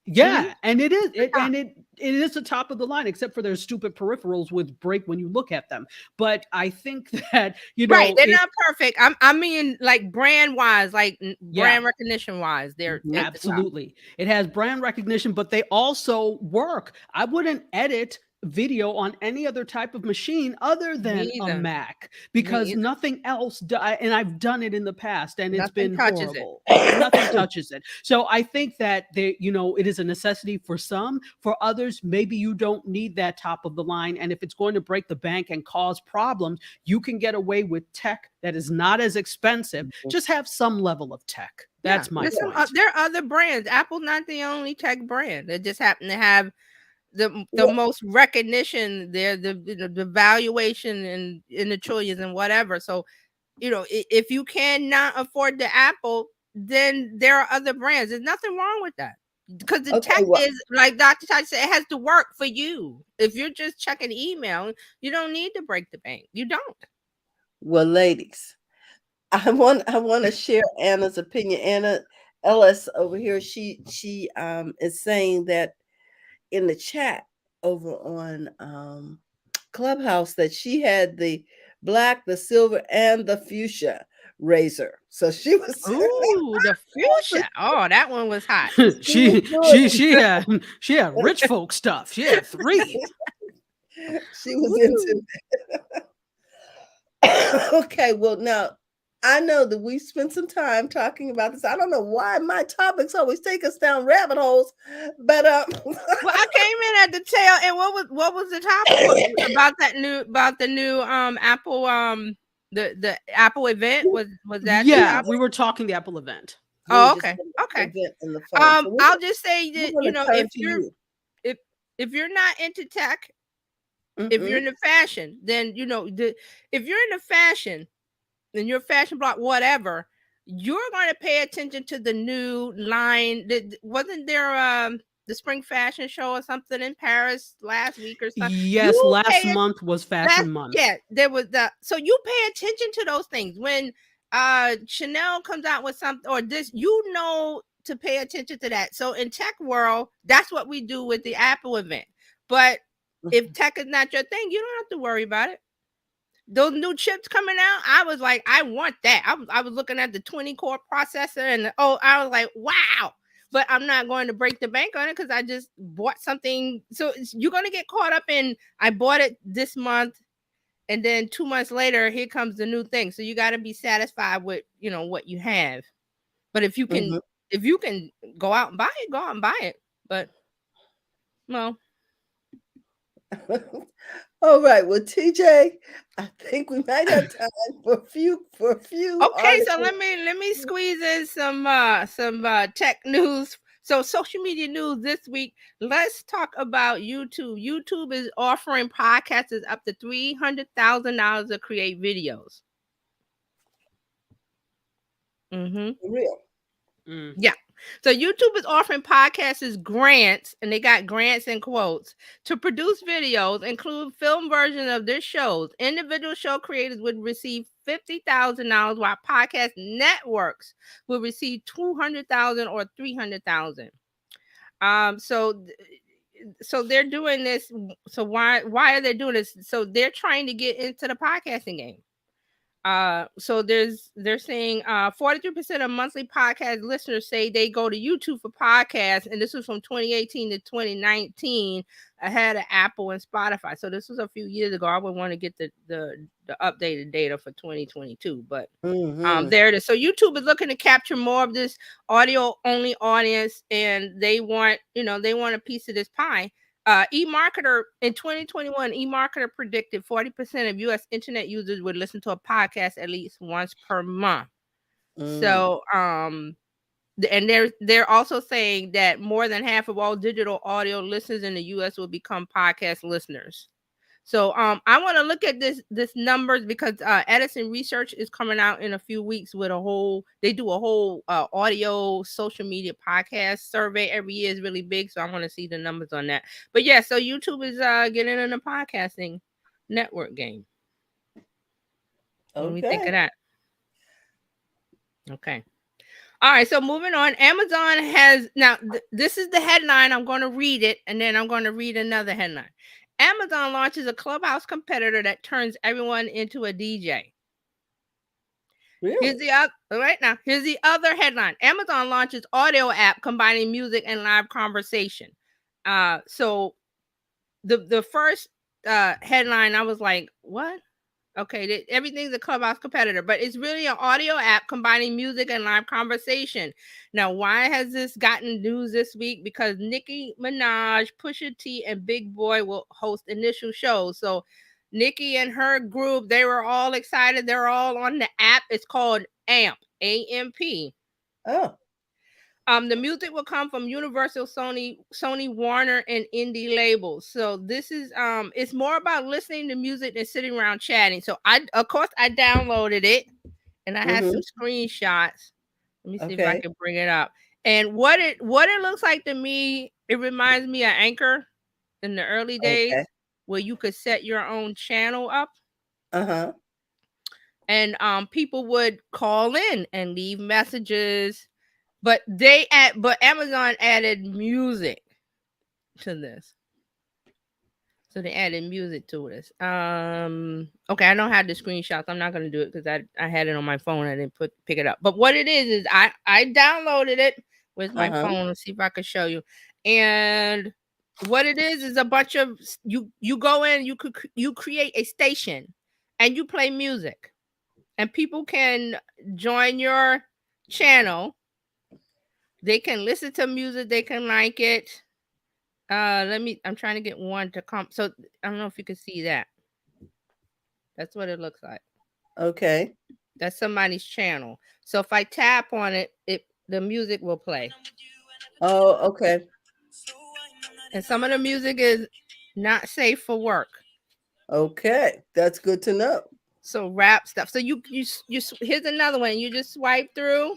Mhm.
Yeah, and it is
The top.
it is the top of the line, except for their stupid peripherals which break when you look at them. But I think that
Right. They're not perfect. I mean, like brand wise, like
yeah,
brand recognition wise, they're
Mhm.
at the top.
absolutely. It has brand recognition, but they also work. I wouldn't edit video on any other type of machine other than a
Neither.
Mac, because
Neither.
nothing else and I've done it in the past and it's
Nothing
been
touches it.
horrible. Nothing touches it. So I think that it is a necessity for some. For others, maybe you don't need that top of the line, and if it's going to break the bank and cause problems, you can get away with tech that is not as expensive. Just have some level of tech. That's my point.
There are other brands. Apple's not the only tech brand. They just happen to have the most recognition there, the valuation in the trillions and whatever. So, if you cannot afford the Apple, then there are other brands. There's nothing wrong with that, because the tech is, like Dr. Ty said, it has to work for you. If you're just checking email, you don't need to break the bank. You don't.
Well, ladies, I want to share Anna's opinion. Anna Ellis over here, she is saying that in the chat over on Clubhouse that she had the black, the silver, and the fuchsia razor. So she was
the fuchsia. Oh, that one was hot.
she had rich folk stuff. She had 3.
She was into okay, well, now I know that we spent some time talking about this. I don't know why my topics always take us down rabbit holes, but
well, I came in at the tail. And what was the topic about the new Apple the Apple event? Was that?
Yeah, we were talking the Apple event.
Oh, okay. I'll just say that if you're not into tech, if you're into fashion, then if you're into fashion, then your fashion blog, whatever, you're going to pay attention to the new line. Wasn't there the spring fashion show or something in Paris last week or something?
Yes, last month was fashion month.
Yeah, there was so you pay attention to those things. When Chanel comes out with something or this, to pay attention to that. So in tech world, that's what we do with the Apple event. But if tech is not your thing, you don't have to worry about it. Those new chips coming out, I was like, I want that. I was looking at the 20-core processor and I was like, wow. But I'm not going to break the bank on it because I just bought something. So you're going to get caught up in, I bought it this month, and then 2 months later, here comes the new thing. So you got to be satisfied with, what you have. But if you can, go out and buy it, go out and buy it. But, well.
All right. Well, TJ, I think we might have time for a few.
Okay, so let me squeeze in some tech news. So social media news this week. Let's talk about YouTube. YouTube is offering podcasters up to $300,000 to create videos.
For real.
Yeah. So YouTube is offering podcasters grants, and they got grants in quotes, to produce videos, include film versions of their shows. Individual show creators would receive $50,000, while podcast networks will receive $200,000 or $300,000. So they're doing this. So why are they doing this? So they're trying to get into the podcasting game. So they're saying 43% of monthly podcast listeners say they go to YouTube for podcasts, and this was from 2018 to 2019, ahead of Apple and Spotify. So this was a few years ago. I would want to get the updated data for 2022, but there it is. So YouTube is looking to capture more of this audio only audience, and they want a piece of this pie. eMarketer in 2021, eMarketer predicted 40% of U.S. internet users would listen to a podcast at least once per month. So, and they're also saying that more than half of all digital audio listeners in the U.S. will become podcast listeners. So, I want to look at this numbers because Edison Research is coming out in a few weeks with they do a whole audio social media podcast survey every year. Is really big, so I want to see the numbers on that. But yeah, so YouTube is getting in the podcasting network game. What do we think of that? Okay. All right, so moving on. Amazon has now. This is the headline. I'm going to read it, and then I'm going to read another headline. Amazon launches a Clubhouse competitor that turns everyone into a DJ. Really? Here's the other headline. Amazon launches audio app combining music and live conversation. So the first headline, I was like, what? Okay, everything's a Clubhouse competitor, but it's really an audio app combining music and live conversation. Now, why has this gotten news this week? Because Nicki Minaj, Pusha T, and Big Boy will host initial shows. So Nicki and her group, they were all excited. They're all on the app. It's called AMP, A-M-P.
Oh.
The music will come from Universal, Sony, Warner, and indie labels. So this is it's more about listening to music than sitting around chatting. So I downloaded it and I had some screenshots. Let me see if I can bring it up. And what it looks like to me, it reminds me of Anchor in the early days where you could set your own channel up.
Uh-huh.
And people would call in and leave messages. But Amazon added music to this. So they added music to this. Okay, I don't have the screenshots. I'm not gonna do it because I had it on my phone. I didn't pick it up. But what it is I downloaded it with my phone. Let's see if I can show you. And what it is a bunch of you go in, you create a station and you play music. And people can join your channel. They can listen to music. They can like it. I'm trying to get one to come. So I don't know if you can see that. That's what it looks like.
Okay.
That's somebody's channel. So if I tap on it, the music will play.
Oh, okay.
And some of the music is not safe for work.
Okay. That's good to know.
So rap stuff. So you here's another one. You just swipe through.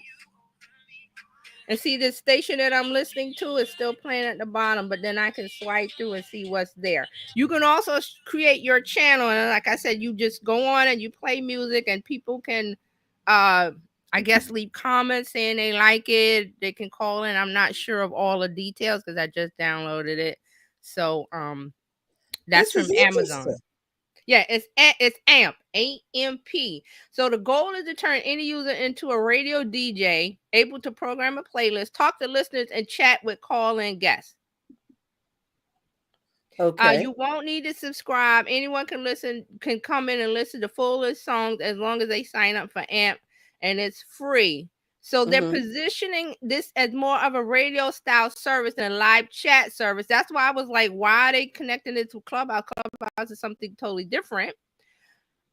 And see, the station that I'm listening to is still playing at the bottom, but then I can swipe through and see what's there. You can also create your channel. And like I said, you just go on and you play music and people can, I guess, leave comments saying they like it. They can call in. I'm not sure of all the details because I just downloaded it. So that's from Amazon. Yeah, it's AMP, A-M-P. So the goal is to turn any user into a radio DJ, able to program a playlist, talk to listeners, and chat with call-in guests.
Okay.
You won't need to subscribe. Anyone can come in and listen to full list songs as long as they sign up for AMP, and it's free. So they're positioning this as more of a radio style service than a live chat service. That's why I was like, why are they connecting it to Clubhouse? Clubhouse is something totally different.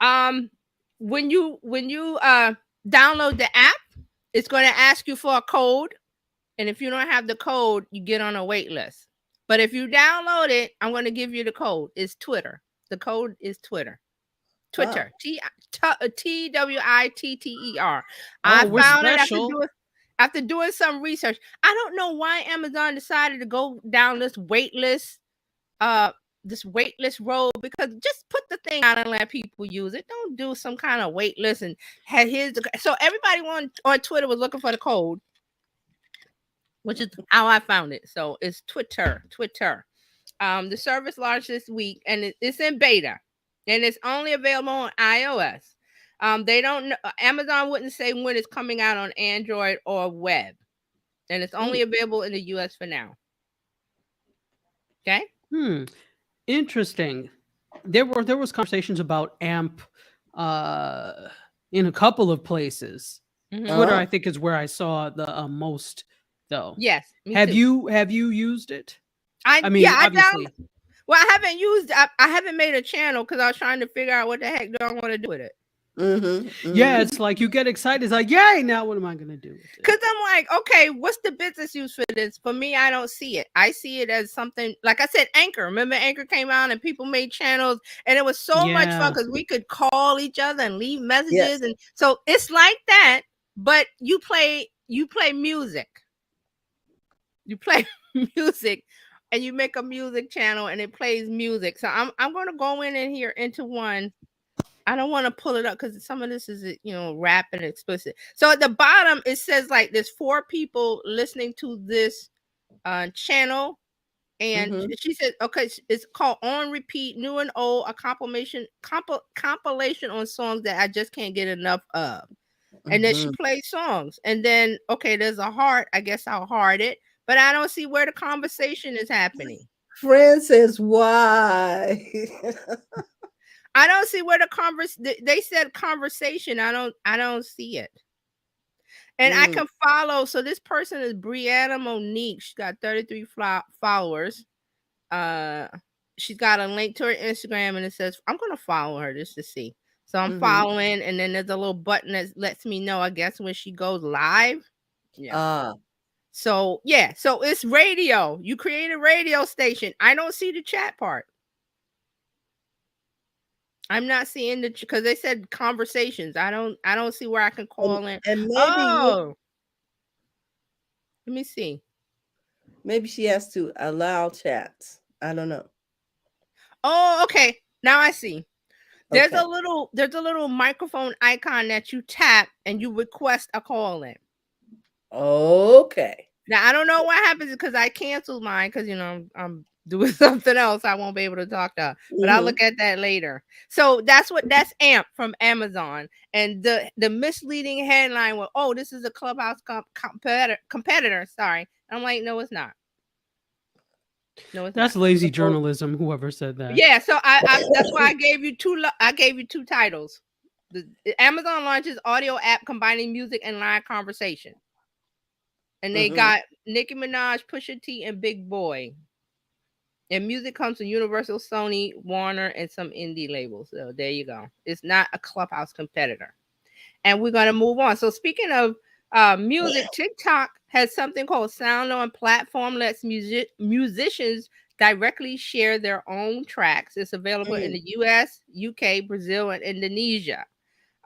When you download the app, it's going to ask you for a code. And if you don't have the code, you get on a wait list. But if you download it, I'm going to give you the code. It's Twitter. The code is Twitter. Twitter. Twitter. I found it after doing some research. I don't know why Amazon decided to go down this waitlist road, because just put the thing out and let people use it. Don't do some kind of waitlist and so everybody on Twitter was looking for the code, which is how I found it. So it's Twitter. The service launched this week and it's in beta. And it's only available on iOS. They don't know. Amazon wouldn't say when it's coming out on Android or web. And it's only available in the US for now. Okay?
Interesting. There was conversations about AMP in a couple of places. Twitter, I think, is where I saw the most, though.
Yes.
Have you used it?
I mean, obviously. Well, I haven't I haven't made a channel because I was trying to figure out what the heck do I want to do with it.
Yeah, it's like you get excited. It's like, yay, now what am I going to do with it?
Because I'm like, okay, what's the business use for this? For me, I don't see it. I see it as something, like I said, Anchor. Remember Anchor came out and people made channels and it was so much fun because we could call each other and leave messages. Yes. And so it's like that, but you play music. You play music. And you make a music channel and it plays music. So I'm going to go in here into one. I don't want to pull it up because some of this is, rap and explicit. So at the bottom, it says like there's 4 people listening to this channel. And she said, okay, it's called On Repeat, New and Old, a compilation on songs that I just can't get enough of. And then she plays songs. And then, okay, there's a heart. I guess I'll heart it. But I don't see where the conversation is happening.
Fran says, why?
I don't see where they said conversation. I don't see it. And I can follow. So this person is Brianna Monique. She's got 33 followers. She's got a link to her Instagram, and it says, I'm gonna follow her just to see. So I'm following, and then there's a little button that lets me know, I guess, when she goes live. Yeah. So yeah, so it's radio. You create a radio station. I don't see the chat part. I'm not seeing because they said conversations. I don't see where I can call in.
And maybe
let me see.
Maybe she has to allow chats. I don't know.
Oh, okay. Now I see. There's a little microphone icon that you tap and you request a call in.
Okay.
Now I don't know what happens because I canceled mine because I'm doing something else. I won't be able to talk to her, but I'll look at that later. So that's AMP from Amazon, and the misleading headline was, "Oh, this is a Clubhouse competitor." Sorry, I'm like, no, it's not. No, it's
that's
not.
lazy journalism. Whoever said that.
Yeah, so I that's why I gave you two titles. The Amazon launches audio app combining music and live conversation, and they got Nicki Minaj, Pusha T, and Big Boy. And music comes from Universal, Sony, Warner, and some indie labels. So there you go. It's not a Clubhouse competitor. And we're going to move on. So speaking of music, TikTok has something called Sound On platform, lets musicians directly share their own tracks. It's available in the US, UK, Brazil, and Indonesia.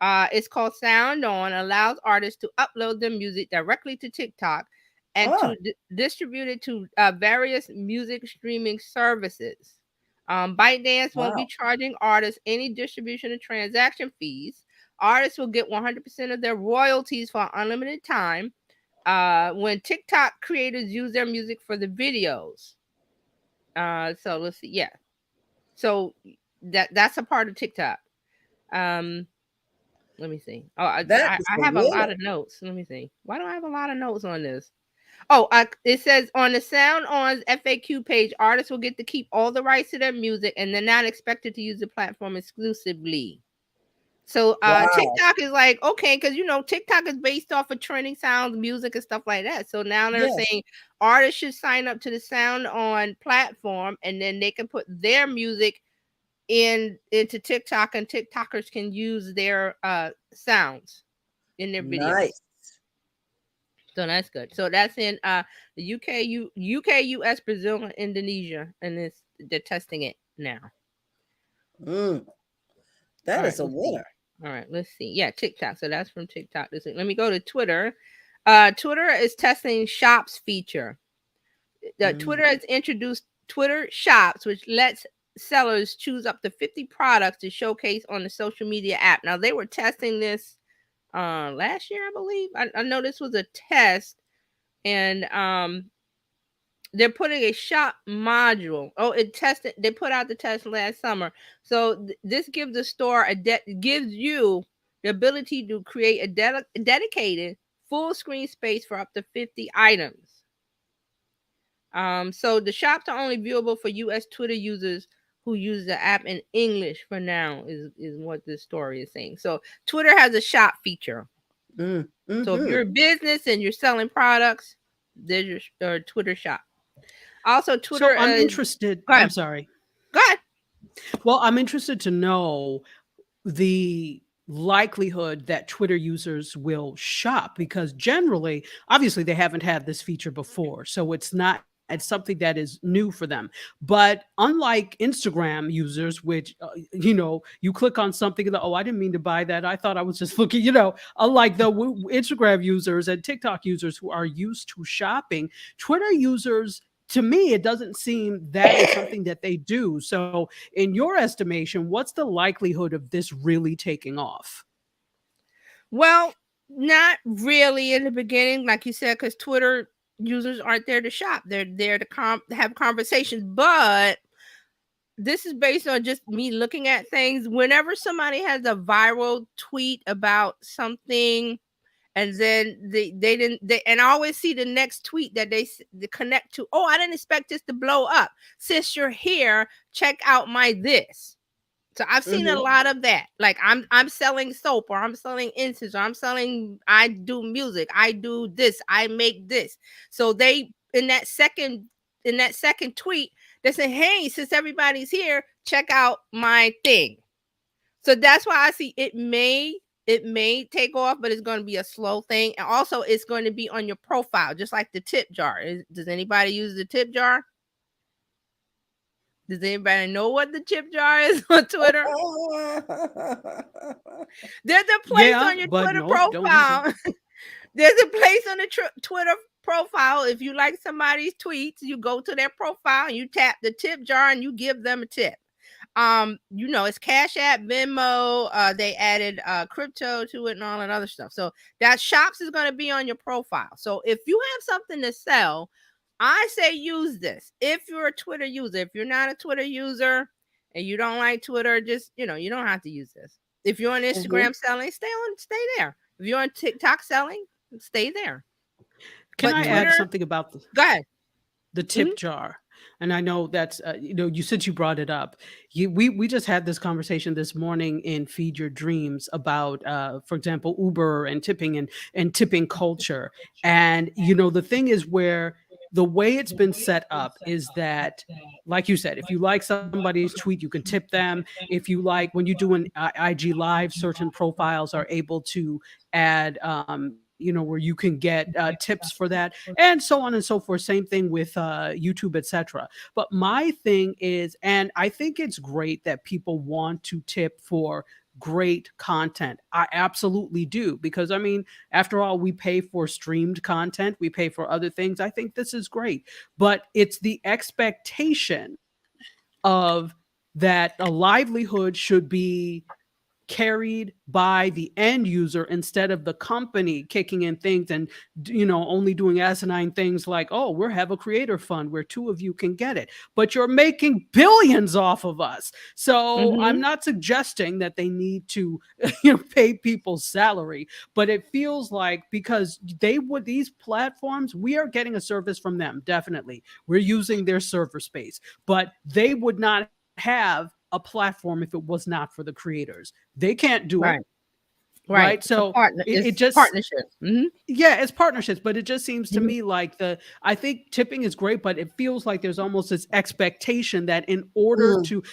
It's called Sound On, allows artists to upload their music directly to TikTok and to distribute it to various music streaming services. ByteDance won't be charging artists any distribution or transaction fees. Artists will get 100% of their royalties for unlimited time when TikTok creators use their music for the videos. So let's see. Yeah. So that's a part of TikTok. Let me see. Oh, I have a lot of notes. Let me see. Why do I have a lot of notes on this? Oh, it says on the Sound On's FAQ page, artists will get to keep all the rights to their music, and they're not expected to use the platform exclusively. So TikTok is like, okay, because TikTok is based off of trending sounds, music, and stuff like that. So now they're saying artists should sign up to the Sound On platform, and then they can put their music into TikTok, and TikTokers can use their sounds in their videos. Nice. So that's good. So that's in the UK, US, Brazil, and Indonesia, and they're testing it now.
That is a winner.
All right, let's see. Yeah, TikTok. So that's from TikTok. Let me go to Twitter. Twitter is testing Shops feature. Twitter has introduced Twitter Shops, which lets sellers choose up to 50 products to showcase on the social media app. Now, they were testing this last year, I believe. I know this was a test, and they're putting a shop module. They put out the test last summer. So this gives the store gives you the ability to create a dedicated full screen space for up to 50 items. So the shops are only viewable for US Twitter users who use the app in English for now, is what this story is saying. So Twitter has a shop feature. So if you're a business and you're selling products, there's your Twitter shop. Also, Twitter.
So I'm interested. I'm sorry.
Go ahead.
Well, I'm interested to know the likelihood that Twitter users will shop, because generally, obviously, they haven't had this feature before. So it's something that is new for them. But unlike Instagram users, which, you click on something and, I didn't mean to buy that. I thought I was just looking, unlike the Instagram users and TikTok users who are used to shopping, Twitter users, to me, it doesn't seem that is something that they do. So in your estimation, what's the likelihood of this really taking off?
Well, not really in the beginning, like you said, because Twitter users aren't there to shop. They're there to have conversations. But this is based on just me looking at things. Whenever somebody has a viral tweet about something And then they didn't, and I always see the next tweet that they connect to. Oh, I didn't expect this to blow up. Since you're here, check out my this. So I've seen a lot of that. Like I'm selling soap, or I'm selling incense, or I do music, I do this, I make this. So they in that second tweet, they say, hey, since everybody's here, check out my thing. So that's why I see it may take off, but it's going to be a slow thing. And also it's going to be on your profile, just like the tip jar. Does anybody use the tip jar? Does anybody know what the tip jar is on Twitter? There's a place on your Twitter profile. There's a place on the Twitter profile. If you like somebody's tweets, you go to their profile and you tap the tip jar and you give them a tip. It's Cash App, Venmo. They added crypto to it and all that other stuff. So that shops is going to be on your profile. So if you have something to sell, I say use this. If you're a Twitter user, if you're not a Twitter user and you don't like Twitter, just, you don't have to use this. If you're on Instagram selling, stay there. If you're on TikTok selling, stay there.
Can I add something about
Go ahead.
The tip jar? And I know that's, since you brought it up, we just had this conversation this morning in Feed Your Dreams about, for example, Uber and tipping and tipping culture. And, the thing is where the way it's been set up is that, like you said, if you like somebody's tweet, you can tip them. If you like, when you do an IG live, certain profiles are able to add, where you can get tips for that, and so on and so forth. Same thing with YouTube, etc. But my thing is, and I think it's great that people want to tip for great content. I absolutely do, because after all, we pay for streamed content, we pay for other things. I think this is great, but it's the expectation of that a livelihood should be carried by the end user instead of the company kicking in things and only doing asinine things like, oh, we'll have a creator fund where 2 of you can get it, but you're making billions off of us. So I'm not suggesting that they need to pay people's salary, but it feels like, because these platforms, we are getting a service from them. Definitely we're using their server space, but they would not have a platform if it was not for the creators. They can't do it. Right. So it just
partnerships.
Yeah, it's partnerships, but it just seems to me like I think tipping is great, but it feels like there's almost this expectation that in order to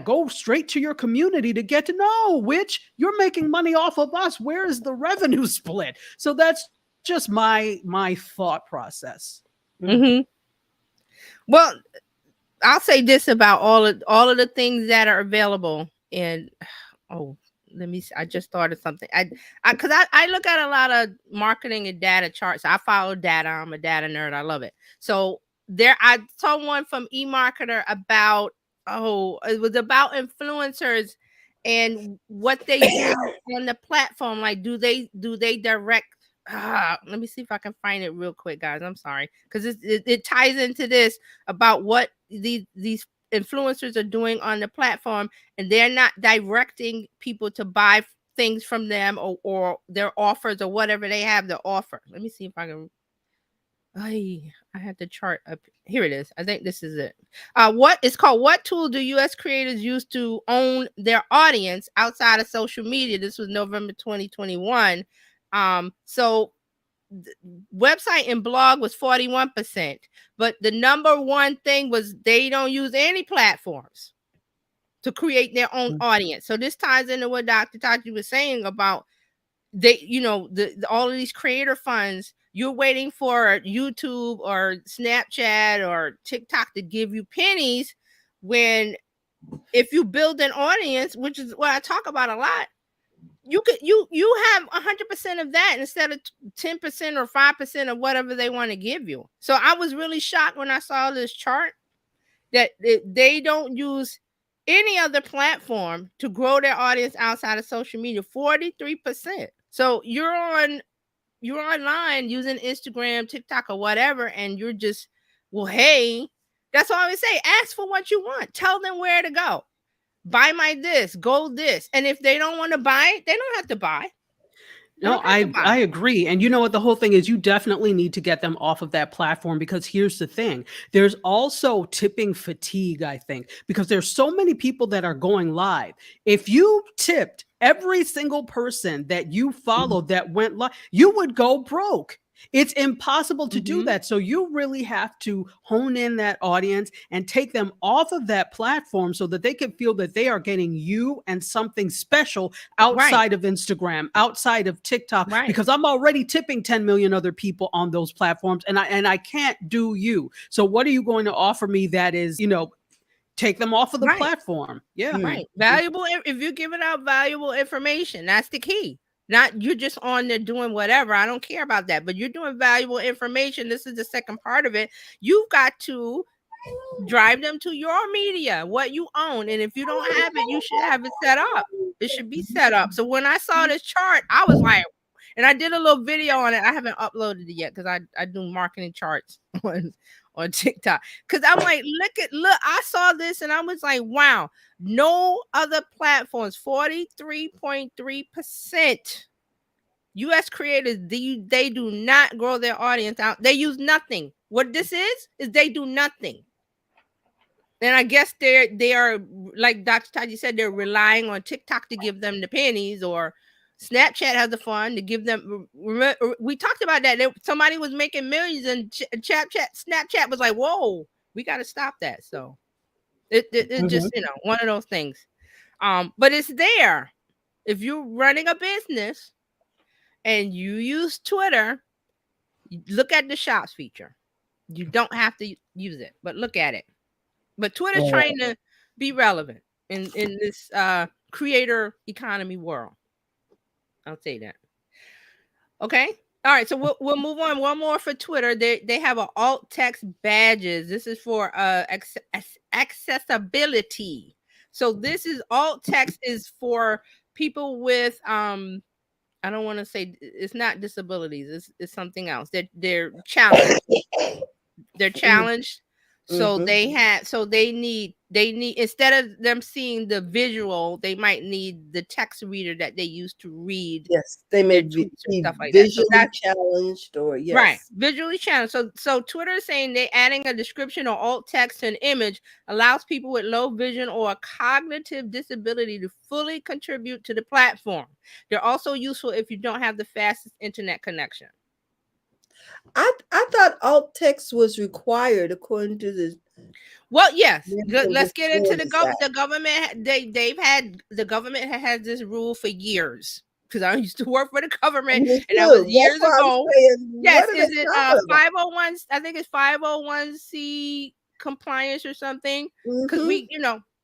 go straight to your community to get to know which you're making money off of us. Where is the revenue split? So that's just my thought process.
Well, I'll say this about all of the things that are available. And let me see. I just thought of something. Because I look at a lot of marketing and data charts. I follow data. I'm a data nerd. I love it. So I saw one from eMarketer about it was about influencers and what they do on the platform. Like, do they direct? Let me see if I can find it real quick, guys. I'm sorry, because it ties into this about what these influencers are doing on the platform, and they're not directing people to buy things from them or their offers or whatever they have to offer. Let me see if I can. I had the chart up here. It is. I think this is it. It's called "What Tool Do U.S. Creators Use to Own Their Audience Outside of Social Media?" This was November 2021. So website and blog was 41%, but the number one thing was they don't use any platforms to create their own audience. So this ties into what Dr. Tachi was saying about all of these creator funds. You're waiting for YouTube or Snapchat or TikTok to give you pennies, when if you build an audience, which is what I talk about a lot, you have 100% of that instead of 10% or 5% of whatever they want to give you. So I was really shocked when I saw this chart that they don't use any other platform to grow their audience outside of social media. 43%. So you're online using Instagram, TikTok, or whatever, and you're just, well, hey, that's all I would say. Ask for what you want. Tell them where to go. Buy my this, go this. And if they don't want to buy it, they don't have to buy.
No,
Don't think about
I
it.
agree. And you know what the whole thing is, you definitely need to get them off of that platform, because here's the thing. There's also tipping fatigue, I think, because there's so many people that are going live. If you tipped every single person that you followed that went live, you would go broke. It's impossible to do
Mhm.
that. So you really have to hone in that audience and take them off of that platform so that they can feel that they are getting you and something special
Right,
outside of Instagram, outside of TikTok,
right,
because I'm already tipping 10 million other people on those platforms, and I can't do you. So what are you going to offer me that is, take them off of the
right,
platform? Yeah.
right. Valuable. If you're giving out valuable information, that's the key. Not you're just on there doing whatever. I don't care about that. But you're doing valuable information. This is the second part of it. You've got to drive them to your media, what you own. And if you don't have it, you should have it set up. It should be set up. So when I saw this chart, I was like, and I did a little video on it. I haven't uploaded it yet because I do marketing charts on TikTok. Because I'm like, look, I saw this and I was like, wow, no other platforms, 43.3%. US creators, they do not grow their audience out. They use nothing. What this is they do nothing. And I guess they are, like Dr. Taji said, they're relying on TikTok to give them the pennies, or Snapchat has the fun to give them. We talked about that. Somebody was making millions, and Snapchat was like, "Whoa, we got to stop that." So it just one of those things. But it's there. If you're running a business and you use Twitter, look at the shops feature. You don't have to use it, but look at it. But Twitter's trying to be relevant in this creator economy world. I'll say that. Okay. All right. So we'll move on. One more for Twitter. They have an alt text badges. This is for accessibility. So this is alt text is for people with I don't want to say it's not disabilities. It's something else. They're challenged. They're challenged. So they need instead of them seeing the visual, they might need the text reader that they use to read.
Yes, they may be
stuff like
visually
that.
challenged, or yes.
Right, visually challenged. So Twitter is saying they're adding a description or alt text to an image allows people with low vision or a cognitive disability to fully contribute to the platform. They're also useful if you don't have the fastest internet connection.
I thought alt text was required according to the.
Well, yes. Let's get into the government. The government has this rule for years, because I used to work for the government, and that was years ago. Yes, is it 501? I think it's 501c compliance or something. Because we,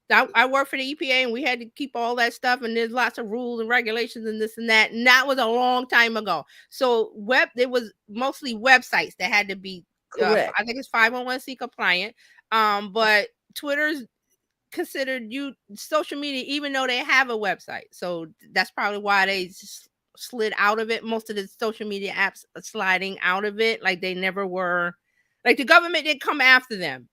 I work for the EPA, and we had to keep all that stuff, and there's lots of rules and regulations and this and that. And that was a long time ago. So it was mostly websites that had to be I think it's 501c compliant. But Twitter's considered social media, even though they have a website. So that's probably why they slid out of it. Most of the social media apps are sliding out of it. Like they never were, like the government didn't come after them.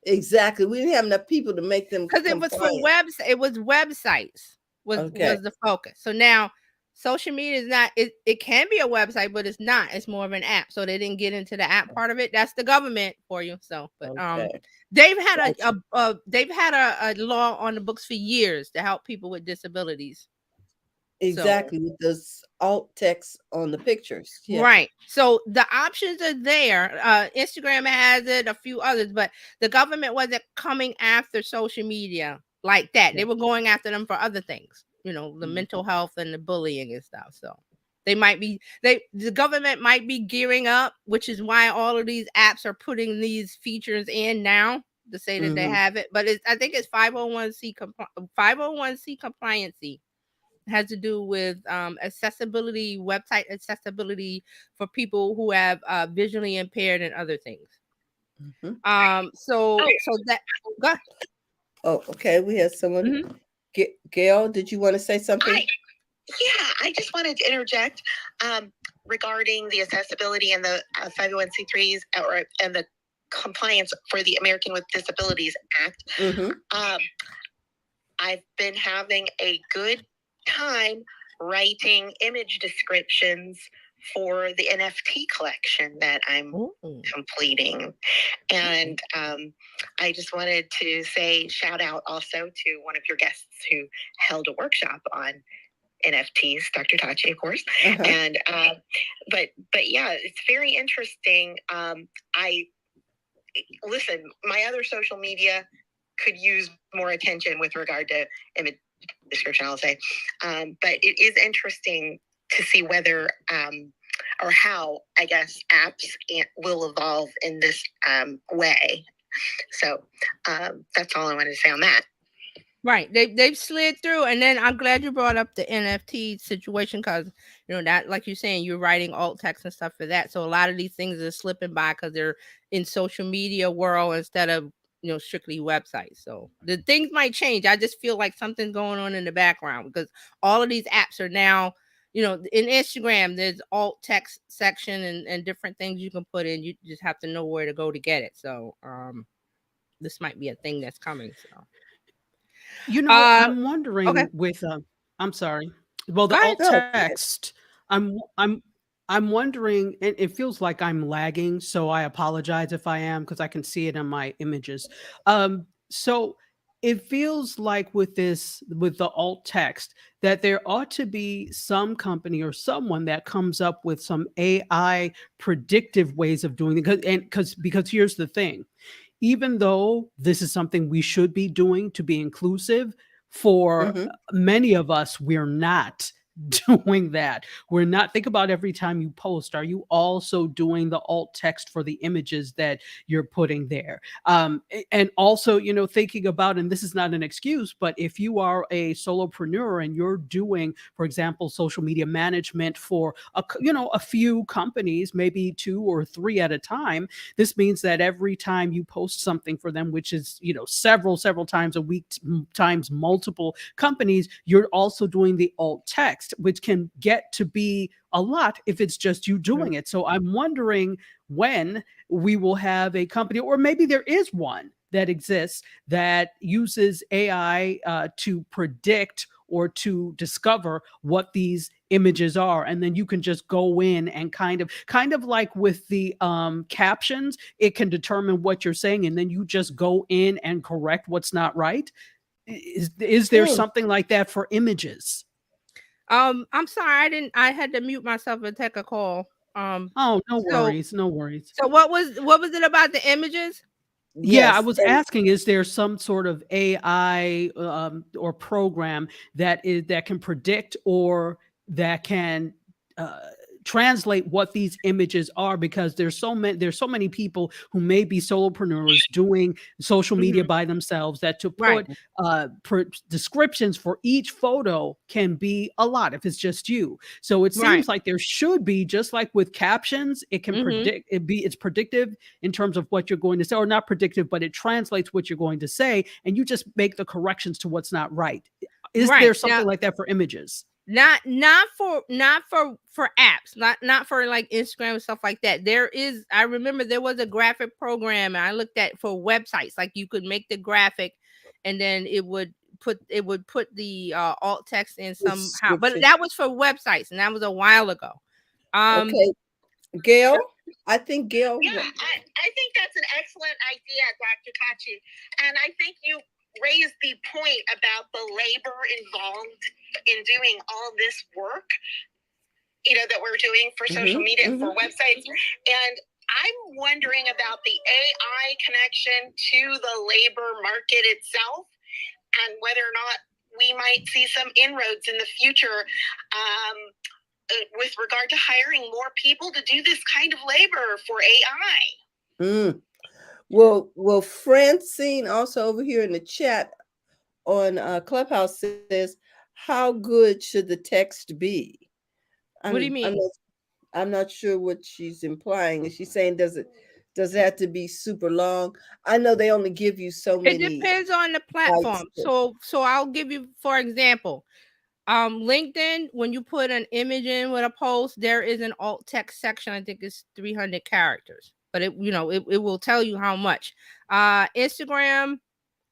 Exactly. We didn't have enough people to make them,
because it was for websites. It was websites was the focus. So now social media is not, it can be a website, but it's not. It's more of an app. So they didn't get into the app part of it. That's the government for you. So, but they've had a law on the books for years to help people with disabilities.
Exactly, with those alt text on the pictures.
Yeah. Right. So the options are there. Instagram has it, a few others, but the government wasn't coming after social media like that. They were going after them for other things, the mental health and the bullying and stuff. So the government might be gearing up, which is why all of these apps are putting these features in now to say that they have it. But I think it's 501c compliancy. Has to do with accessibility, website accessibility for people who have visually impaired and other things. So that. Go ahead.
Oh, okay. We have someone. Gail, did you want to say something?
Yeah, I just wanted to interject regarding the accessibility and the 501c3s and the compliance for the American with Disabilities Act. I've been having a good time writing image descriptions for the NFT collection that I'm completing. And I just wanted to say shout out also to one of your guests who held a workshop on NFTs, Dr. Tachi, of course. And but yeah, it's very interesting. Listen, my other social media could use more attention with regard to image description, I'll say. But it is interesting to see whether or how, I guess, apps will evolve in this way. So that's all I wanted to say on that.
Right. They've slid through. And then I'm glad you brought up the NFT situation because, that, like you're saying, you're writing alt text and stuff for that. So a lot of these things are slipping by because they're in social media world instead of, strictly websites. So the things might change. I just feel like something's going on in the background because all of these apps are now, in Instagram, there's alt text section and different things you can put in. You just have to know where to go to get it. So this might be a thing that's coming. So.
I'm wondering
okay.
with I'm sorry. Well, the alt text, I'm wondering, and it feels like I'm lagging, so I apologize if I am because I can see it in my images. So it feels like with the alt text that there ought to be some company or someone that comes up with some AI predictive ways of doing it. Because here's the thing. Even though this is something we should be doing to be inclusive, for many of us, we're not doing that. We're not. Think about every time you post, are you also doing the alt text for the images that you're putting there? And also, thinking about, and this is not an excuse, but if you are a solopreneur and you're doing, for example, social media management for a few companies, maybe 2 or 3 at a time, this means that every time you post something for them, which is, several times a week, times multiple companies, you're also doing the alt text, which can get to be a lot if it's just you doing it. So I'm wondering when we will have a company, or maybe there is one that exists that uses AI to predict or to discover what these images are, and then you can just go in and kind of like with the captions, it can determine what you're saying, and then you just go in and correct what's not right. Is there something like that for images?
I'm sorry, I had to mute myself and take a call.
Oh, no worries.
So what was it about the images?
Yeah, I was asking, is there some sort of AI or program that can predict or that can translate what these images are? Because there's so many people who may be solopreneurs doing social media by themselves, that to put descriptions for each photo can be a lot if it's just you. So it seems like there should be, just like with captions, it can predict, it's predictive in terms of what you're going to say, or not predictive, but it translates what you're going to say, and you just make the corrections to what's not right. Is there something like that for images?
Not for apps, not for like Instagram and stuff like that. I remember there was a graphic program I looked at for websites. Like you could make the graphic and then it would put the alt text in somehow. But that was for websites, and that was a while ago.
Okay. Gail? I think Gail.
Yeah, I think that's an excellent idea, Dr. Tachi. And I think you raised the point about the labor involved in doing all this work, that we're doing for social media and for websites. And I'm wondering about the AI connection to the labor market itself, and whether or not we might see some inroads in the future with regard to hiring more people to do this kind of labor for AI.
Well, Francine also over here in the chat on Clubhouse says, how good should the text be?
What do you mean?
I'm not sure what she's implying. Is she saying does it have to be super long? I know they only give you so many.
It depends on the platform. So I'll give you, for example, LinkedIn, when you put an image in with a post, there is an alt text section. I think it's 300 characters, but it will tell you how much. Instagram,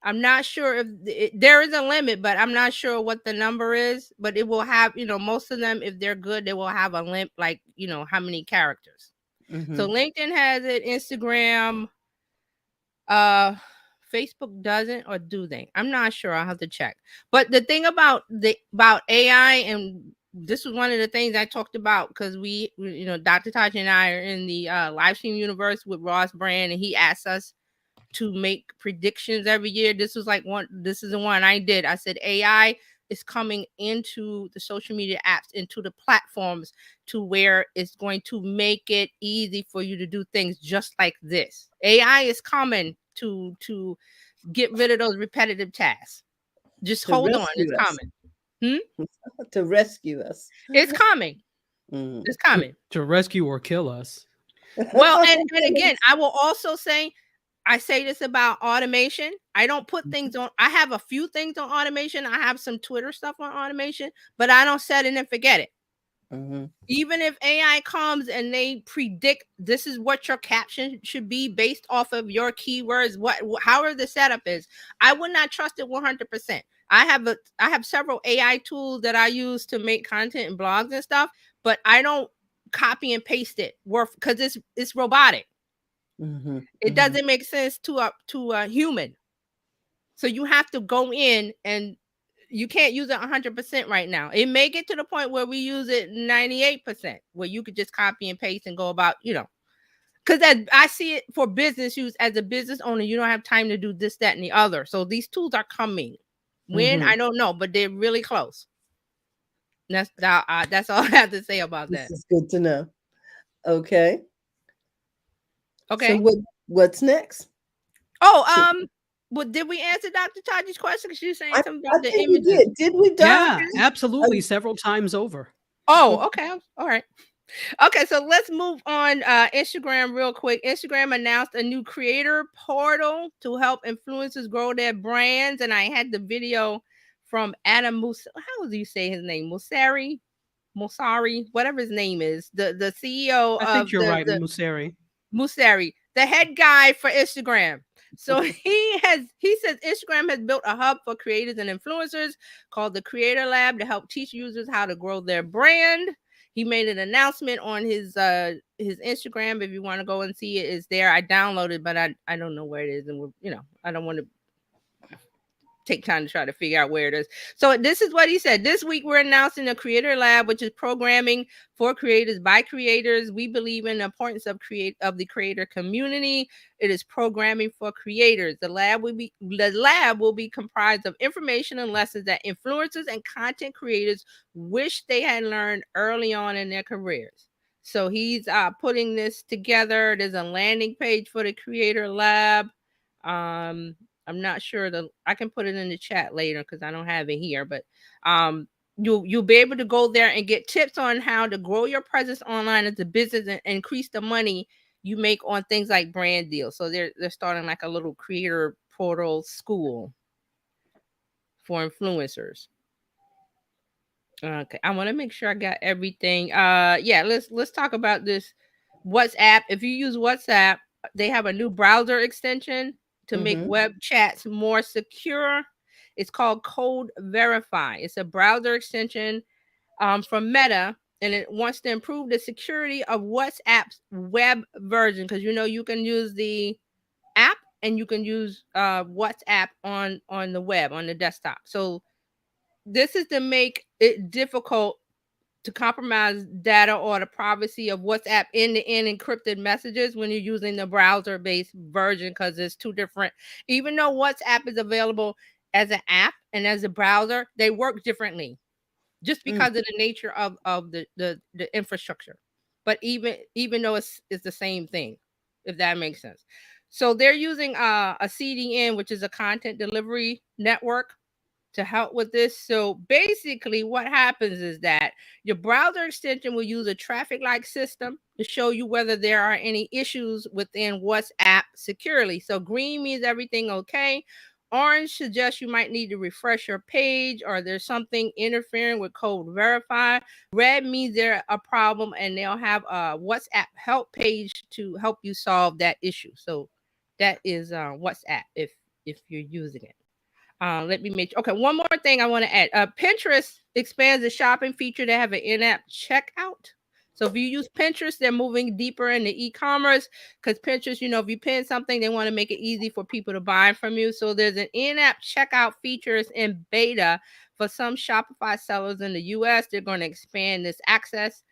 I'm not sure if there is a limit, but I'm not sure what the number is. But it will have, most of them, if they're good, they will have a limit, like, how many characters. So LinkedIn has it, Instagram, Facebook doesn't, or do they? I'm not sure. I'll have to check. But the thing about AI, and this was one of the things I talked about, because we Dr. Taji and I are in the live stream universe with Ross Brand, and he asked us to make predictions every year. This is the one I did. I said AI is coming into the social media apps, into the platforms, to where it's going to make it easy for you to do things just like this. AI is coming to get rid of those repetitive tasks. Just hold on, it's coming.
To rescue us.
It's coming. It's coming.
To rescue or kill us.
Well, and again, I will also say, I say this about automation. I don't put things on. I have a few things on automation. I have some Twitter stuff on automation, but I don't set it and forget it. Even if AI comes and they predict this is what your caption should be based off of your keywords, however the setup is, I would not trust it 100%. I have several AI tools that I use to make content and blogs and stuff, but I don't copy and paste it because it's robotic. It doesn't make sense to a human. So you have to go in, and you can't use it 100% right now. It may get to the point where we use it 98%, where you could just copy and paste and go about, because I see it for business use. As a business owner, you don't have time to do this, that, and the other. So these tools are coming. When, I don't know, but they're really close. That's all I have to say about that.
This is good to know. Okay.
Okay.
So what's next?
Well, did we answer Dr. Taji's question? Because she was saying something about
I
the
think we
images.
did we, Doc?
Yeah, absolutely. Several times over.
Oh, okay. All right. Okay, so let's move on. Instagram real quick. Instagram announced a new creator portal to help influencers grow their brands. And I had the video from Adam how do you say his name? Mosseri, whatever his name is. The CEO
I think you're right,
Mosseri, the head guy for Instagram. So he says Instagram has built a hub for creators and influencers called the Creator Lab to help teach users how to grow their brand. He made an announcement on his Instagram. If you want to go and see it, it's there. I downloaded, but I don't know where it is, and I don't want to take time to try to figure out where it is. So this is what he said. This week, we're announcing the Creator Lab, which is programming for creators by creators. We believe in the importance of the creator community. It is programming for creators. The lab will be comprised of information and lessons that influencers and content creators wish they had learned early on in their careers. So he's putting this together. There's a landing page for the Creator Lab. I'm not sure I can put it in the chat later because I don't have it here, but you'll be able to go there and get tips on how to grow your presence online as a business and increase the money you make on things like brand deals. So they're starting like a little creator portal school for influencers. Okay, I want to make sure I got everything. Let's talk about this WhatsApp. If you use WhatsApp, they have a new browser extension to make web chats more secure. It's called Code Verify. It's a browser extension from Meta, and it wants to improve the security of WhatsApp's web version, because you can use the app and you can use WhatsApp on the web, on the desktop. So this is to make it difficult to compromise data or the privacy of WhatsApp end-to-end encrypted messages when you're using the browser-based version, because it's two different. Even though WhatsApp is available as an app and as a browser, they work differently just because of the nature of the infrastructure. But even though it's the same thing, if that makes sense. So they're using a CDN, which is a content delivery network, to help with this. So basically what happens is that your browser extension will use a traffic light system to show you whether there are any issues within WhatsApp securely. So green means everything okay. Orange suggests you might need to refresh your page or there's something interfering with Code Verify. Red means there's a problem and they'll have a WhatsApp help page to help you solve that issue. So that is WhatsApp, if if you're using it. Let me make okay. One more thing I want to add. Pinterest expands the shopping feature to have an in-app checkout. So if you use Pinterest, they're moving deeper into e-commerce because Pinterest, if you pin something, they want to make it easy for people to buy from you. So there's an in-app checkout features in beta for some Shopify sellers in the US. They're going to expand this access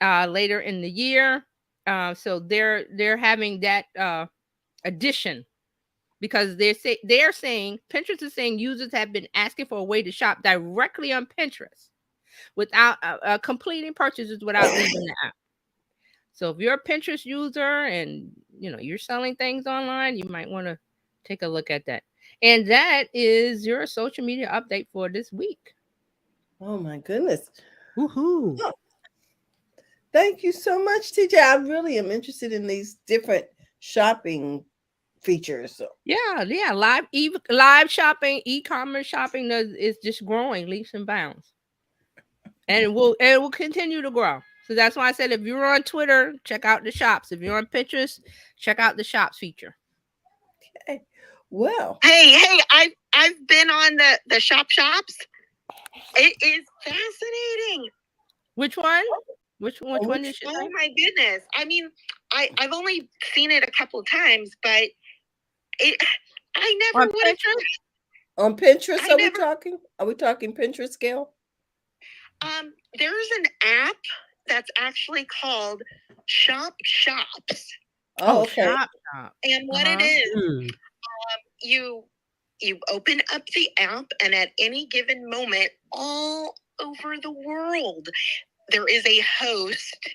later in the year. So they're having that addition because they're saying Pinterest is saying users have been asking for a way to shop directly on Pinterest without completing purchases without leaving the app. So if you're a Pinterest user and you're selling things online, you might want to take a look at that. And that is your social media update for this week.
Oh my goodness.
Woohoo.
Oh, thank you so much, TJ. I really am interested in these different shopping features. So.
Yeah. Live shopping, e-commerce shopping is just growing leaps and bounds. And it will continue to grow. So that's why I said if you're on Twitter, check out the shops. If you're on Pinterest, check out the shops feature.
Okay. Well.
Hey, I've been on the shops. It is fascinating.
Which one? Which one is it?
Oh my goodness. I mean, I've only seen it a couple of times, but I never
on
would have.
On Pinterest, are we talking Pinterest scale?
There's an app that's actually called Shops.
Oh, okay.
Shop.
And what it is, you open up the app, and at any given moment, all over the world, there is a host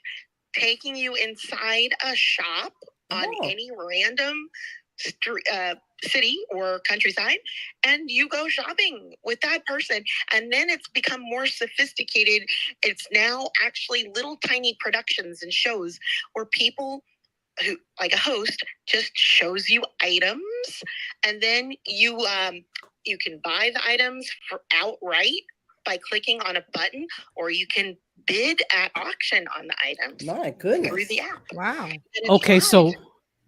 taking you inside a shop on any random city or countryside, and you go shopping with that person. And then it's become more sophisticated. It's now actually little tiny productions and shows where people who, like a host, just shows you items, and then you can buy the items outright by clicking on a button, or you can bid at auction on the items.
My goodness.
Through the app.
Wow.
Okay, so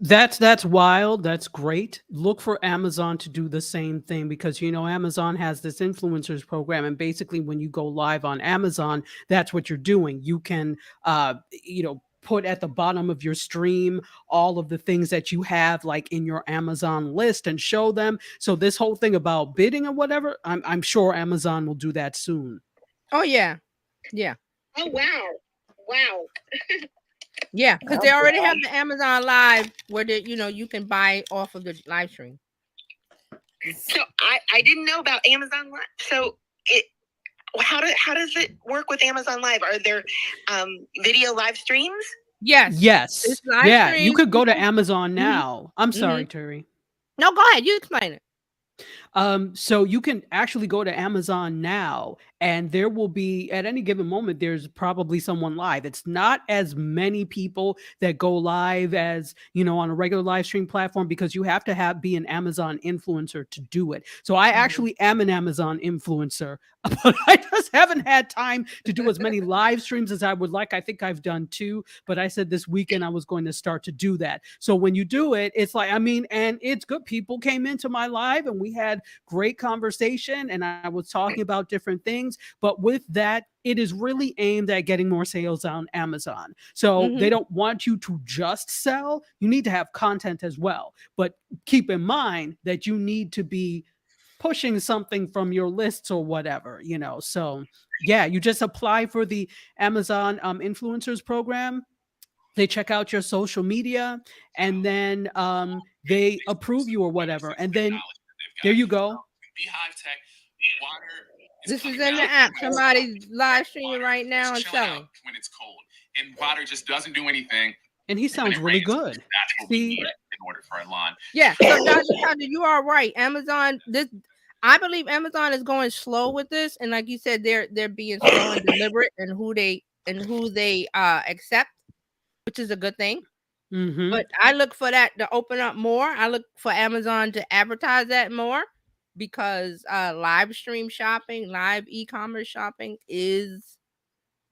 that's wild. That's great. Look for Amazon to do the same thing because Amazon has this influencers program, and basically when you go live on Amazon, that's what you're doing. You can put at the bottom of your stream all of the things that you have like in your Amazon list and show them. So this whole thing about bidding or whatever, I'm sure Amazon will do that soon.
Oh yeah.
Oh wow.
Yeah, because they already have the Amazon Live where you can buy off of the live stream.
So I didn't know about Amazon Live. So how does it work with Amazon Live? Are there video live streams?
Yes.
Yeah, you could go to Amazon now. I'm sorry, Terry.
No, go ahead. You explain it.
So you can actually go to Amazon now, and there will be at any given moment, there's probably someone live. It's not as many people that go live as, on a regular live stream platform because you have to be an Amazon influencer to do it. So I actually am an Amazon influencer, but I just haven't had time to do as many live streams as I would like. I think I've done 2, but I said this weekend I was going to start to do that. So when you do it, it's like, and it's good. People came into my live and we had great conversation and I was talking about different things. But with that, it is really aimed at getting more sales on Amazon. So they don't want you to just sell. You need to have content as well. But keep in mind that you need to be pushing something from your lists or whatever, So yeah, you just apply for the Amazon influencers program. They check out your social media and then they approve you or whatever. And then there you go.
This is in the app. Somebody's live streaming right now and selling.
When it's cold and water just doesn't do anything.
And he sounds really good.
That's what we need in order for a lawn.
Yeah. So Dr. Tanya, you are right. Amazon, I believe Amazon is going slow with this. And like you said, they're being slow and deliberate in who they accept, which is a good thing. But I look for that to open up more. I look for Amazon to advertise that more because live stream shopping, live e-commerce shopping is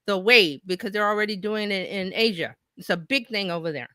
the way because they're already doing it in Asia. It's a big thing over there.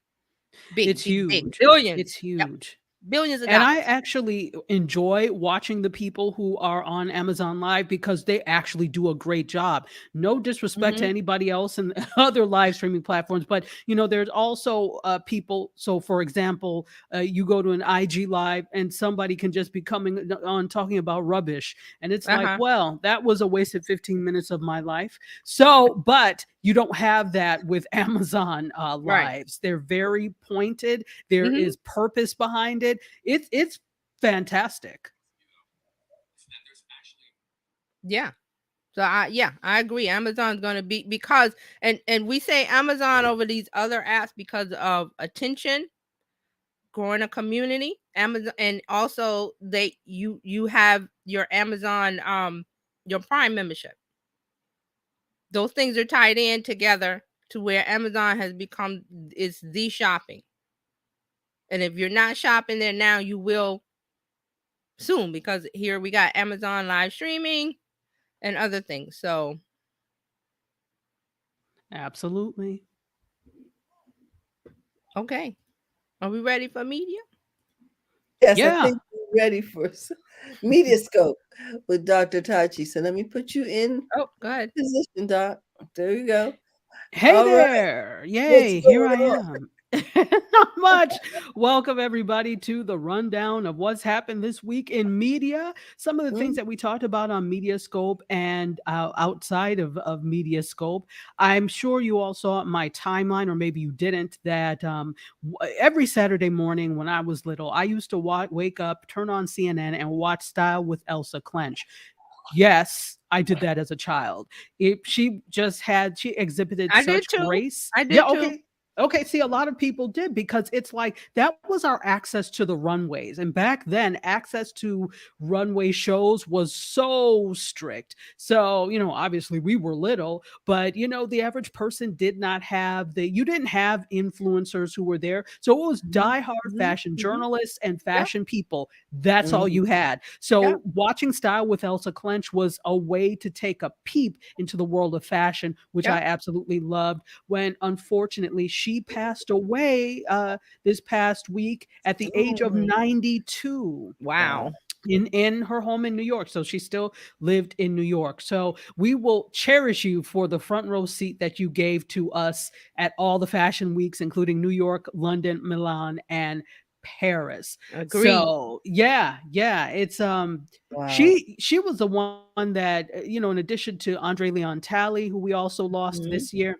Big,
it's huge.
Big, billions.
It's huge.
billions of
And
dollars.
I actually enjoy watching the people who are on Amazon Live because they actually do a great job. No disrespect to
Mhm.
anybody else in other live streaming platforms, but there's also people. So, for example, you go to an IG Live and somebody can just be coming on talking about rubbish, and it's like,
Uh-huh.
well, that was a wasted 15 minutes of my life. So, but you don't have that with Amazon
Right.
Lives. They're very pointed. There
Mhm.
is purpose behind it. It's fantastic.
There's actually
Yeah. So I agree. Amazon's going to be, because and we say Amazon over these other apps because of attention, growing a community. Amazon, and also you have your Amazon your Prime membership. Those things are tied in together to where Amazon has become is the shopping. And if you're not shopping there now, you will soon, because here we got Amazon live streaming and other things. So,
Absolutely.
okay. Are we ready for media?
Yes, I
Yeah.
think we're ready for Media Scope with Dr. Tachi. So let me put you in
Oh, go ahead.
position, Doc. There you go.
Hey
All right.
there.
What's
Yay, here
going
I
on?
am. Not much. Welcome everybody to the rundown of what's happened this week in media. Some of the things that we talked about on Mediascope and outside of Mediascope. I'm sure you all saw my timeline, or maybe you didn't, that every Saturday morning when I was little, I used to wake up, turn on CNN, and watch Style with Elsa Clench. Yes, I did that as a child. She exhibited
I did
such
too.
grace.
I
Yeah,
did too.
okay. Okay, see, a lot of people did, because it's like that was our access to the runways. And back then, access to runway shows was so strict. So, obviously we were little, but the average person did not have you didn't have influencers who were there. So it was diehard fashion journalists and fashion people. That's all you had. So watching Style with Elsa Clench was a way to take a peep into the world of fashion, which I absolutely loved. When unfortunately she passed away this past week at the age of 92.
Wow.
In her home in New York. So she still lived in New York. So we will cherish you for the front row seat that you gave to us at all the fashion weeks, including New York, London, Milan, and Paris.
Agreed.
So yeah, it's
Wow.
she was the one that in addition to Andre Leon Talley, who we also lost this year,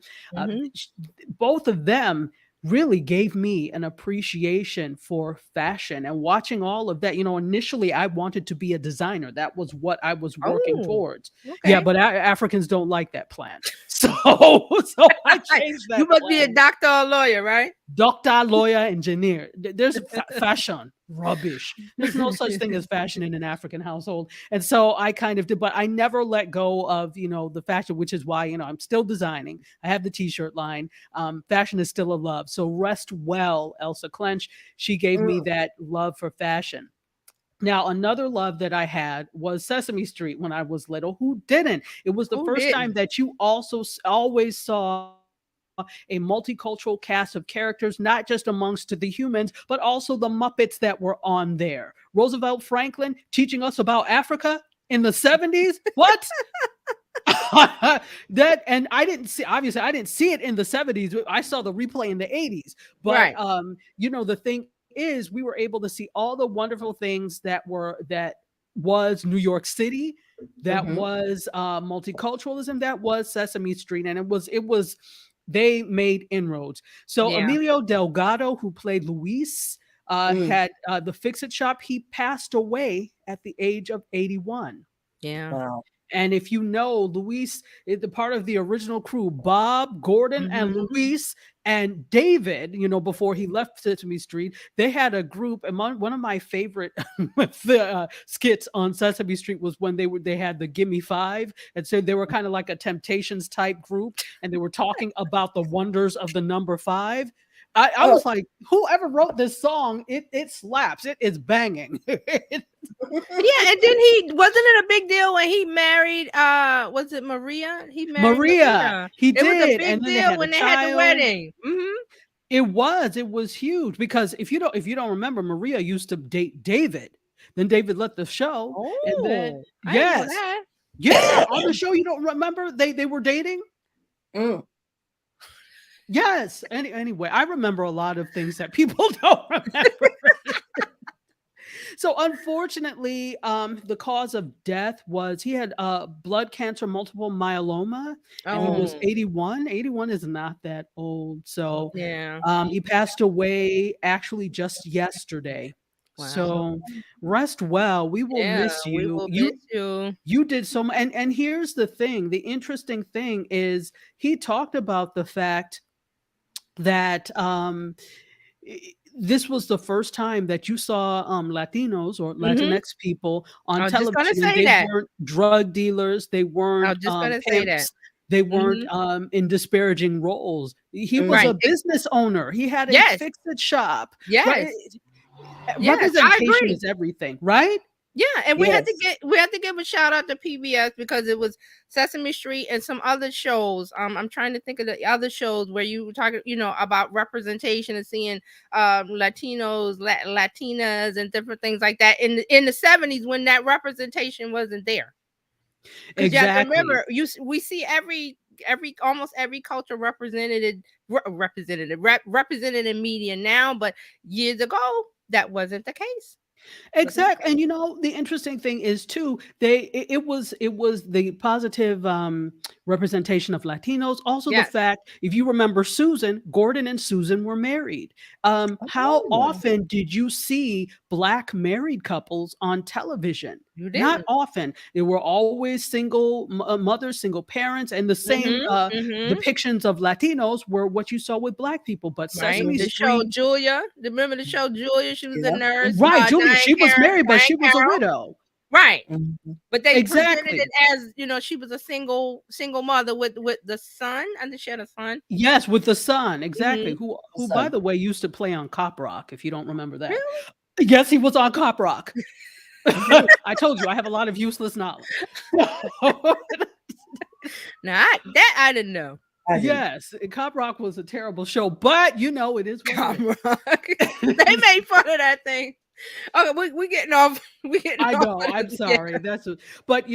both of them really gave me an appreciation for fashion. And watching all of that, initially I wanted to be a designer. That was what I was working towards. Yeah, but Africans don't like that plan. So I changed that.
You must
plan.
be a doctor or lawyer, right?
Doctor, lawyer, engineer. There's fashion rubbish. There's no such thing as fashion in an African household. And so I kind of did, but I never let go of, the fashion, which is why, I'm still designing. I have the t-shirt line. Fashion is still a love. So rest well, Elsa Clench. She gave me that love for fashion. Now, another love that I had was Sesame Street when I was little. Who didn't? It was the first time that you also always saw a multicultural cast of characters, not just amongst the humans, but also the Muppets that were on there. Roosevelt Franklin teaching us about Africa in the 70s. What? And I didn't see it in the 70s. I saw the replay in the 80s. But the thing is, we were able to see all the wonderful things that was New York City, that was multiculturalism, that was Sesame Street, and it was they made inroads. So Emilio Delgado, who played Luis, had the Fix-It Shop. He passed away at the age of 81.
Yeah.
Wow.
And if you know, Luis is the part of the original crew, Bob, Gordon, and Luis, and David, before he left Sesame Street, they had a group. And one of my favorite skits on Sesame Street was when they had the Gimme Five. And so they were kind of like a Temptations type group. And they were talking about the wonders of the number 5. I was like, whoever wrote this song, it slaps. It is banging.
Yeah, and then wasn't it a big deal when he married was it Maria? He married Maria.
He did.
It was a big
and then
deal when they had the wedding.
It was huge because if you don't remember, Maria used to date David. Then David left the show, and then
Oh, I didn't know
yes,
that.
yeah, on the show you don't remember they were dating.
Mm.
Yes. Anyway, I remember a lot of things that people don't remember. So unfortunately, the cause of death was he had blood cancer, multiple myeloma, and he was
Oh,
81. 81 is not that old. So
yeah.
he passed away actually just yesterday.
Wow.
So rest well. We will
Yeah,
miss
we
you.
will miss you.
You did so much. And here's the thing. The interesting thing is he talked about the fact that this was the first time that you saw Latinos or
Mhm.
Latinx people on
I was just gonna
television, and
say
they
that.
weren't drug dealers, they
I
weren't
was just gonna say that.
pimps, they weren't
Mhm.
in disparaging roles. He was
Right.
a business owner. He had a
Yes.
fix-it shop.
Yes. Yes, I
Representation
agree.
is everything, right?
Yeah, and
Yes.
we had to give a shout out to PBS because it was Sesame Street and some other shows. I'm trying to think of the other shows where you were talking, about representation and seeing Latinos, Latinas, and different things like that in the 70s when that representation wasn't there. Because you have to
Exactly.
remember, we see almost every culture represented in media now, but years ago that wasn't the case. Wasn't the
Exactly.
case.
And the interesting thing is too, it was the positive representation of Latinos. Also the
Yes.
fact, if you remember Susan, Gordon and Susan were married. How
Oh.
often did you see black married couples on television?
You
Not
didn't.
often. They were always single mothers, single parents, and the same
Mhm, mhm.
depictions of Latinos were what you saw with black people. But
Right.
Sesame
The show
Street,
Julia. Remember the show Julia? She was a
Yep.
nurse.
right, Julia, she was married, but
Diane
she was a
Carroll.
widow.
Right.
Mhm.
But they presented it
Exactly.
as, she was a single mother with the son. I think she had a son.
Yes, with the son, exactly,
Mhm.
who, by
Son.
the way, used to play on Cop Rock, if you don't remember that.
Really?
Yes, he was on Cop Rock. I told you I have a lot of useless knowledge.
Now that I didn't know.
I didn't.
Yes, Cop Rock was a terrible show, but it is what it
Rock. They made fun of that thing. Okay, we getting off. We getting
I
off.
know, I'm sorry, but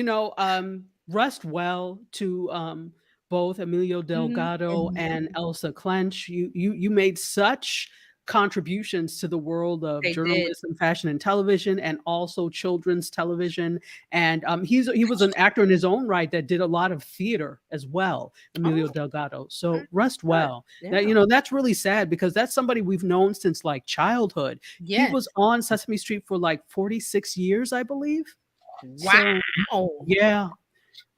rest well to both Emilio Delgado
Mhm.
and Elsa Clench. You made such contributions to the world of
They did.
journalism, fashion, and television, and also children's television. And he was an actor in his own right that did a lot of theater as well, Emilio
Oh,
Delgado. So
good.
rest well.
Yeah.
That's really sad because that's somebody we've known since like childhood. He
Yes.
was on Sesame Street for like 46 years, I believe.
Wow.
So,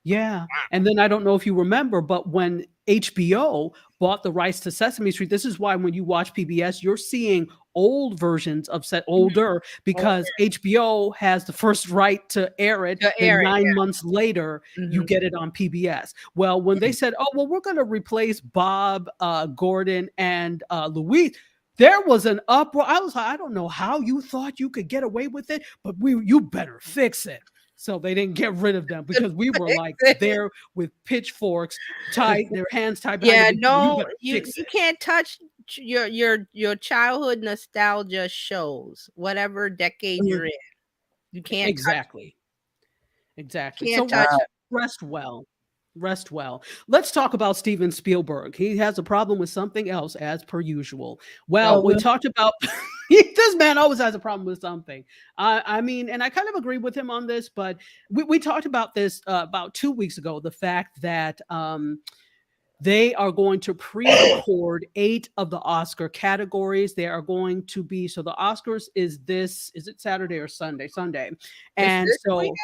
yeah. And then I don't know if you remember, but when HBO bought the rights to Sesame Street, this is why when you watch PBS, you're seeing old versions of older because HBO has the first right to air it.
To
Then
air it,
9 months later, you
Mhm.
get it on PBS. Well, when they said, "Oh, well, we're going to replace Bob, Gordon, and Louise," there was an uproar. I was like, I don't know how you thought you could get away with it, but you better fix it. So they didn't get rid of them because we were like there with pitchforks tied, their hands tied behind
Yeah,
them. You
no,
better
you
fix it.
can't touch your childhood nostalgia shows, whatever decade
Mhm.
you're in. You
Exactly. So
can't touch it.
rest well. Rest well. Let's talk about Steven Spielberg. He has a problem with something else, as per usual. Well, we
well,
talked about this man always has a problem with something. I mean, and I kind of agree with him on this, but we talked about this about 2 weeks ago. The fact that they are going to pre-record 8 of the Oscar categories. They are going to be so the Oscars is it Saturday or Sunday? Sunday,
It's
and
this
so.
weekend?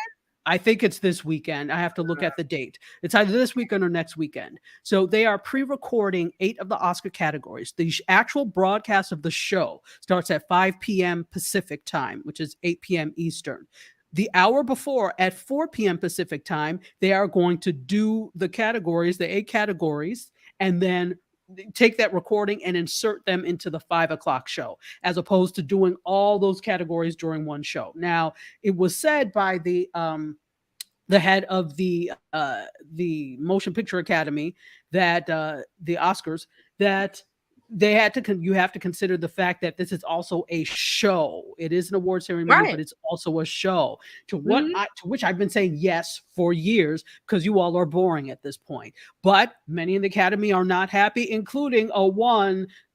I think it's this weekend. I have to look at the date. It's either this weekend or next weekend. So they are pre-recording 8 of the Oscar categories. The actual broadcast of the show starts at 5 p.m. Pacific time, which is 8 p.m. Eastern. The hour before at 4 p.m. Pacific time, they are going to do the categories, the 8 categories, and then take that recording and insert them into the 5 o'clock show, as opposed to doing all those categories during one show. Now, it was said by the head of the Motion Picture Academy that the Oscars that they had to you have to consider the fact that this is also a show. It is an award ceremony,
Right.
but it's also a show. To
Mhm.
which I've been saying yes for years, because you all are boring at this point. But many in the Academy are not happy, including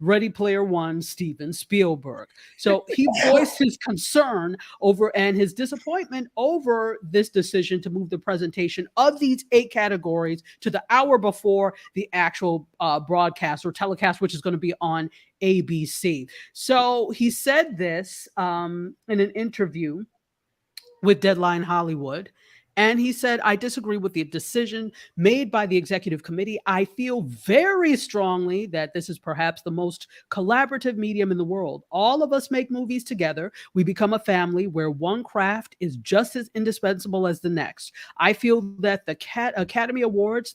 Ready Player One, Steven Spielberg. So he voiced his concern over and his disappointment over this decision to move the presentation of these 8 categories to the hour before the actual broadcast or telecast, which is going to be on ABC. So he said this in an interview with Deadline Hollywood. And he said, I disagree with the decision made by the executive committee. I feel very strongly that this is perhaps the most collaborative medium in the world. All of us make movies together. We become a family where one craft is just as indispensable as the next. I feel that the Academy Awards,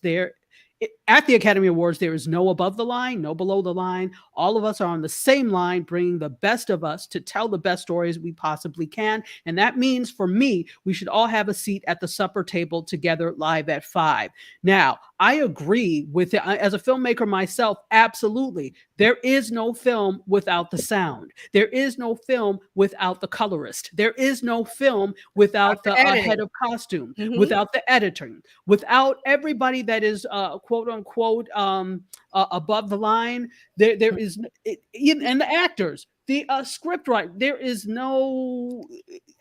at the Academy Awards, there is no above the line, no below the line. All of us are on the same line, bringing the best of us to tell the best stories we possibly can. And that means, for me, we should all have a seat at the supper table together live at 5. Now, I agree with it. As a filmmaker myself, absolutely. There is no film without the sound. There is no film without the colorist. There is no film without the head of costume, without the editing, without everybody that is quote unquote above the line. There is, and the actors, the script writer. There is no.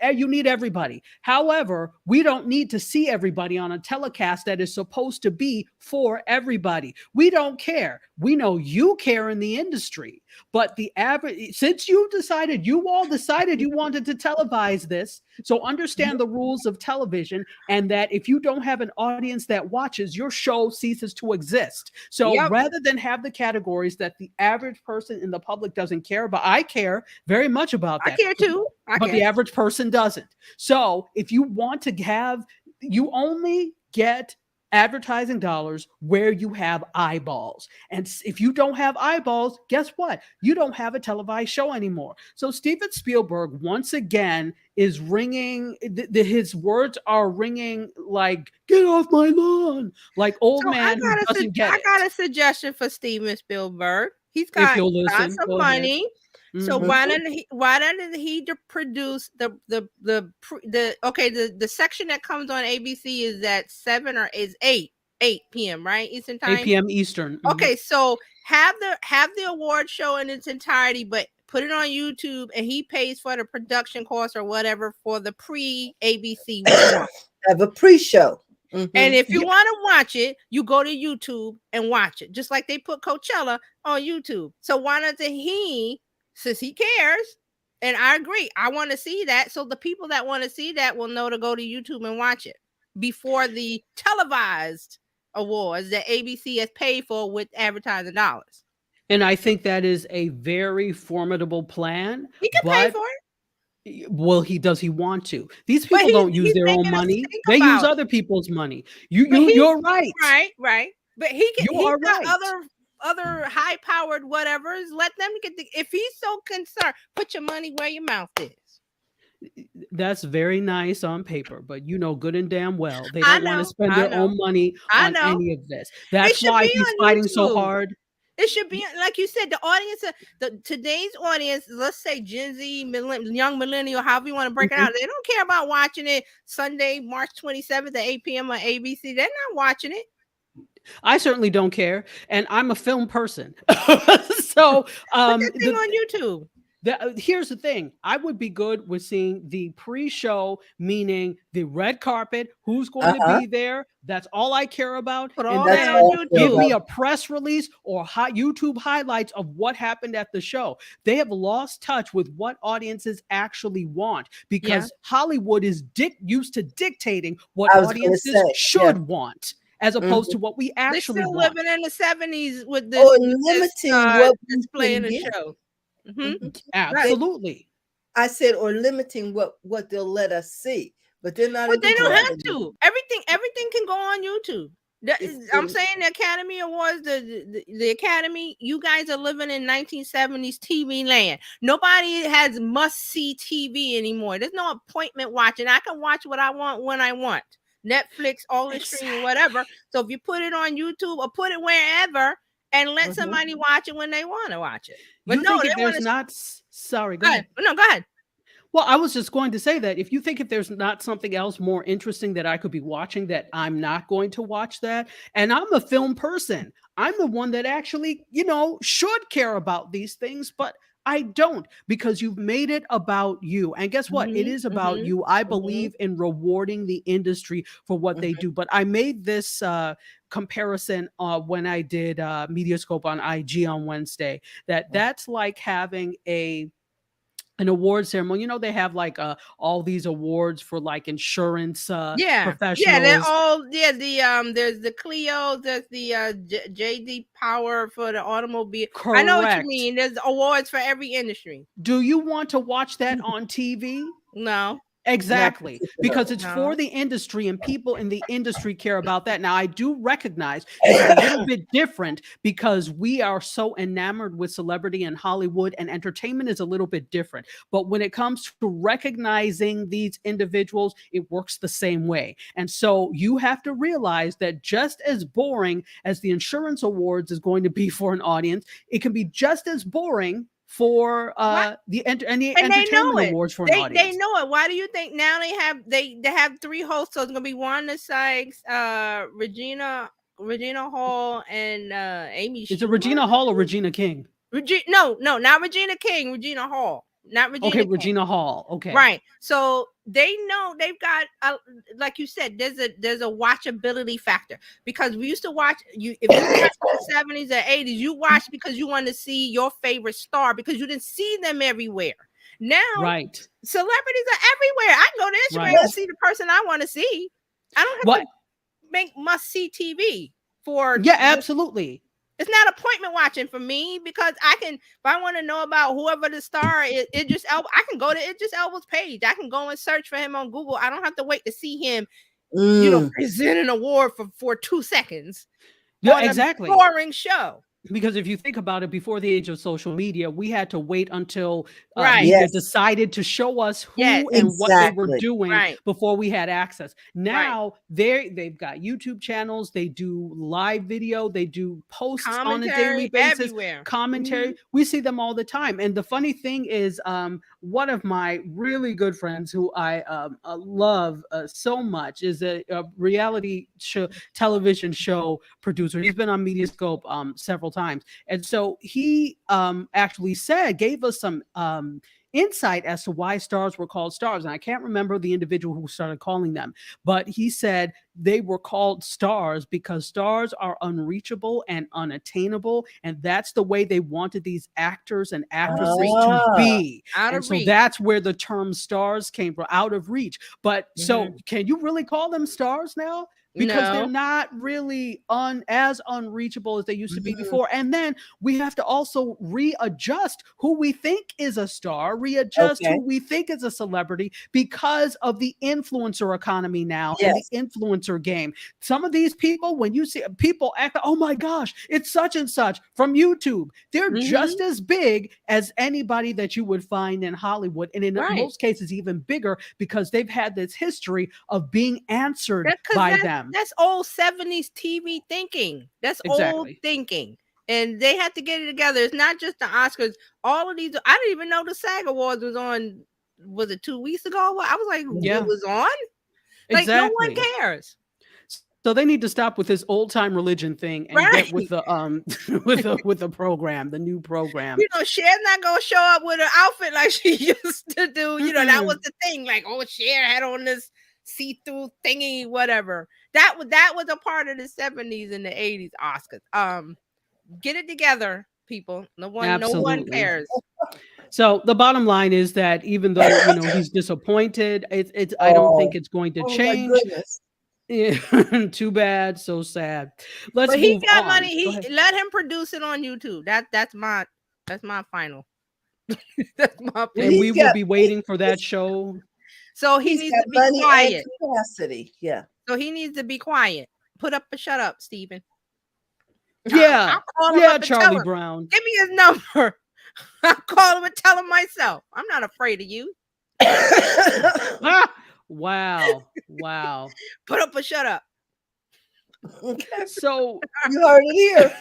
You need everybody. However, we don't need to see everybody on a telecast that is supposed to be for everybody. We don't care. We know you care in the industry, but the average, since you all decided you wanted to televise this, so understand the rules of television, and that if you don't have an audience that watches, your show ceases to exist. So rather than have the categories that the average person in the public doesn't care about, I care very much about that.
I care too.
But the average person doesn't. So if you want to have, you only get advertising dollars where you have eyeballs. And if you don't have eyeballs, guess what? You don't have a televised show anymore. So Steven Spielberg, once again, is ringing, his words are ringing like, get off my lawn, like old man who doesn't get it.
I got a suggestion for Steven Spielberg. He's got lots of money. So why doesn't he produce the section that comes on ABC is at 7 or is 8 p.m. right, Eastern time?
8 p.m. Eastern.
Okay, so have the award show in its entirety, but put it on YouTube, and he pays for the production cost or whatever for the pre-ABC.
Have a pre-show.
And if you want to watch it, you go to YouTube and watch it, just like they put Coachella on YouTube. So why doesn't he? Since he cares, and I agree, I want to see that. So the people that want to see that will know to go to YouTube and watch it before the televised awards that ABC has paid for with advertising dollars.
And I think that is a very formidable plan.
He can pay for it.
Well, does he want to? These people don't use their own money. They use other people's money. You're right.
Right. But he's got
right.
other high-powered whatevers. Let them get if he's so concerned, put your money where your mouth is.
That's very nice on paper, but you know good and damn well they don't want to spend their own money on any of this. That's why he's fighting so hard.
It should be, like you said, the audience, today's audience, let's say Gen Z, young millennial, however you want to break it out, they don't care about watching it Sunday, March 27th at 8 p.m. on ABC. They're not watching it.
I certainly don't care, and I'm a film person. So
put that thing on YouTube.
Here's the thing. I would be good with seeing the pre-show, meaning the red carpet, who's going to be there. That's all I care about. And then give me a press release or YouTube highlights of what happened at the show. They have lost touch with what audiences actually want, because Hollywood is used to dictating what audiences should want, as opposed to what we actually want.
They're still living in the 70s with this,
limiting what
display in the show.
Absolutely.
I said, or limiting what they'll let us see, but they're not.
But they don't have to. Everything can go on YouTube. I'm saying the Academy Awards, the Academy, you guys are living in 1970s TV land. Nobody has must-see TV anymore. There's no appointment watching. I can watch what I want when I want. Netflix, all the streaming, whatever. So if you put it on YouTube or put it wherever, and let
Mhm.
somebody watch it when they want to watch it. But
You
no,
think
they
if
want
there's
to.
not, sorry, go
Go
ahead.
ahead. No, go ahead.
Well, I was just going to say that if you think if there's not something else more interesting that I could be watching, that I'm not going to watch that. And I'm a film person. I'm the one that actually, should care about these things, but I don't, because you've made it about you. And guess what? It
Mhm,
is about
mhm,
you. I
mhm.
believe in rewarding the industry for what they do. But I made this comparison when I did Mediascope on IG on Wednesday, that's like having an award ceremony. They have like all these awards for like insurance
Yeah, they're
professionals.
all there's the Clio, there's the JD Power for the automobile. I know what you
Correct.
mean. There's awards for every industry.
Do you want to watch that on TV?
No,
Exactly, because
particularly.
it's
no.
for the industry and people in the industry care about that. Now, I do recognize it's a little bit different because we are so enamored with celebrity and Hollywood, and entertainment is a little bit different. But when it comes to recognizing these individuals, it works the same way. And so you have to realize that just as boring as the insurance awards is going to be for an audience, it can be just as boring for the
And they know
entertainment
it.
awards for an
They
audience.
know it. Why do you think now they have 3 hosts? So it's gonna be Wanda Sykes, Regina Hall, and Amy.
Is it
Schumer?
Regina Hall or Regina King?
No, not Regina King. Regina Hall, not Regina
Okay,
King.
Regina Hall. Okay,
Right. So they know they've got like you said, there's a watchability factor, because we used to watch you if you watched the 70s or 80s, you watched because you wanted to see your favorite star because you didn't see them everywhere. Now
right.
celebrities are everywhere. I can go to Instagram
Right.
and see the person I want to see. I don't have
What?
to make must see TV for
Yeah, absolutely.
It's not appointment watching for me, because I can, if I want to know about whoever the star is, Idris Elba, I can go to Idris Elba's page. I can go and search for him on Google. I don't have to wait to see him, present an award for 2 seconds.
Yeah,
on
exactly.
A boring show.
Because if you think about it, before the age of social media, we had to wait until
Right.
media
Yes.
decided to show us who
Yes.
and what they were
Exactly.
doing
Right.
before we had access. Now they've got YouTube channels, they do live video, they do posts on a daily
Commentary
basis,
everywhere.
commentary. We see them all the time. And the funny thing is, one of my really good friends who I love so much is a reality show, television show producer. He's been on Mediascope several times. And so he actually gave us some insight as to why stars were called stars. And I can't remember the individual who started calling them, but he said they were called stars because stars are unreachable and unattainable. And that's the way they wanted these actors and actresses to be.
Out
And
of
so
reach.
that's where the term stars came from, out of reach. But so can you really call them stars now? Because they're
No.
not really as unreachable as they used to be before. And then we have to also readjust who we think is a star, readjust
Okay.
who we think is a celebrity, because of the influencer economy now
Yes.
and the influencer game. Some of these people, when you see people act, oh my gosh, it's such and such from YouTube, they're just as big as anybody that you would find in Hollywood. And in
Right.
most cases, even bigger, because they've had this history of being answered
That's 'cause
by
that's,
them.
That's old 70s TV thinking. That's old
Exactly.
thinking. And they had to get it together. It's not just the Oscars. All of these, I didn't even know the SAG Awards was on. Was it 2 weeks ago? I was like,
Yeah.
it was on? Like,
Exactly.
no one cares.
So they need to stop with this old time religion thing and get with the with the program, the new program.
You know, Cher's not gonna show up with her outfit like she used to do. You know, that was the thing. Like, oh, Cher had on this see-through thingy, whatever. That was a part of the 70s and the 80s Oscars. Get it together, people. No one cares.
So the bottom line is that even though he's disappointed, it's I don't think it's going to change.
My goodness.
Yeah, too bad, so sad. Let's
But
move
he got
on.
money.
Go ahead.
Let him produce it on YouTube. That's my final. That's my
And
opinion.
we will be waiting for that show.
So he
He's
needs
got
to be
money
quiet.
and capacity. Yeah.
So he needs to be quiet. Put up or shut up, Stephen.
Yeah,
I'll call him up and tell
Charlie
him.
Brown.
Give me his number. I'll call him and tell him myself. I'm not afraid of you.
Ah, wow.
Put up or shut up.
Okay.
So
You heard it here.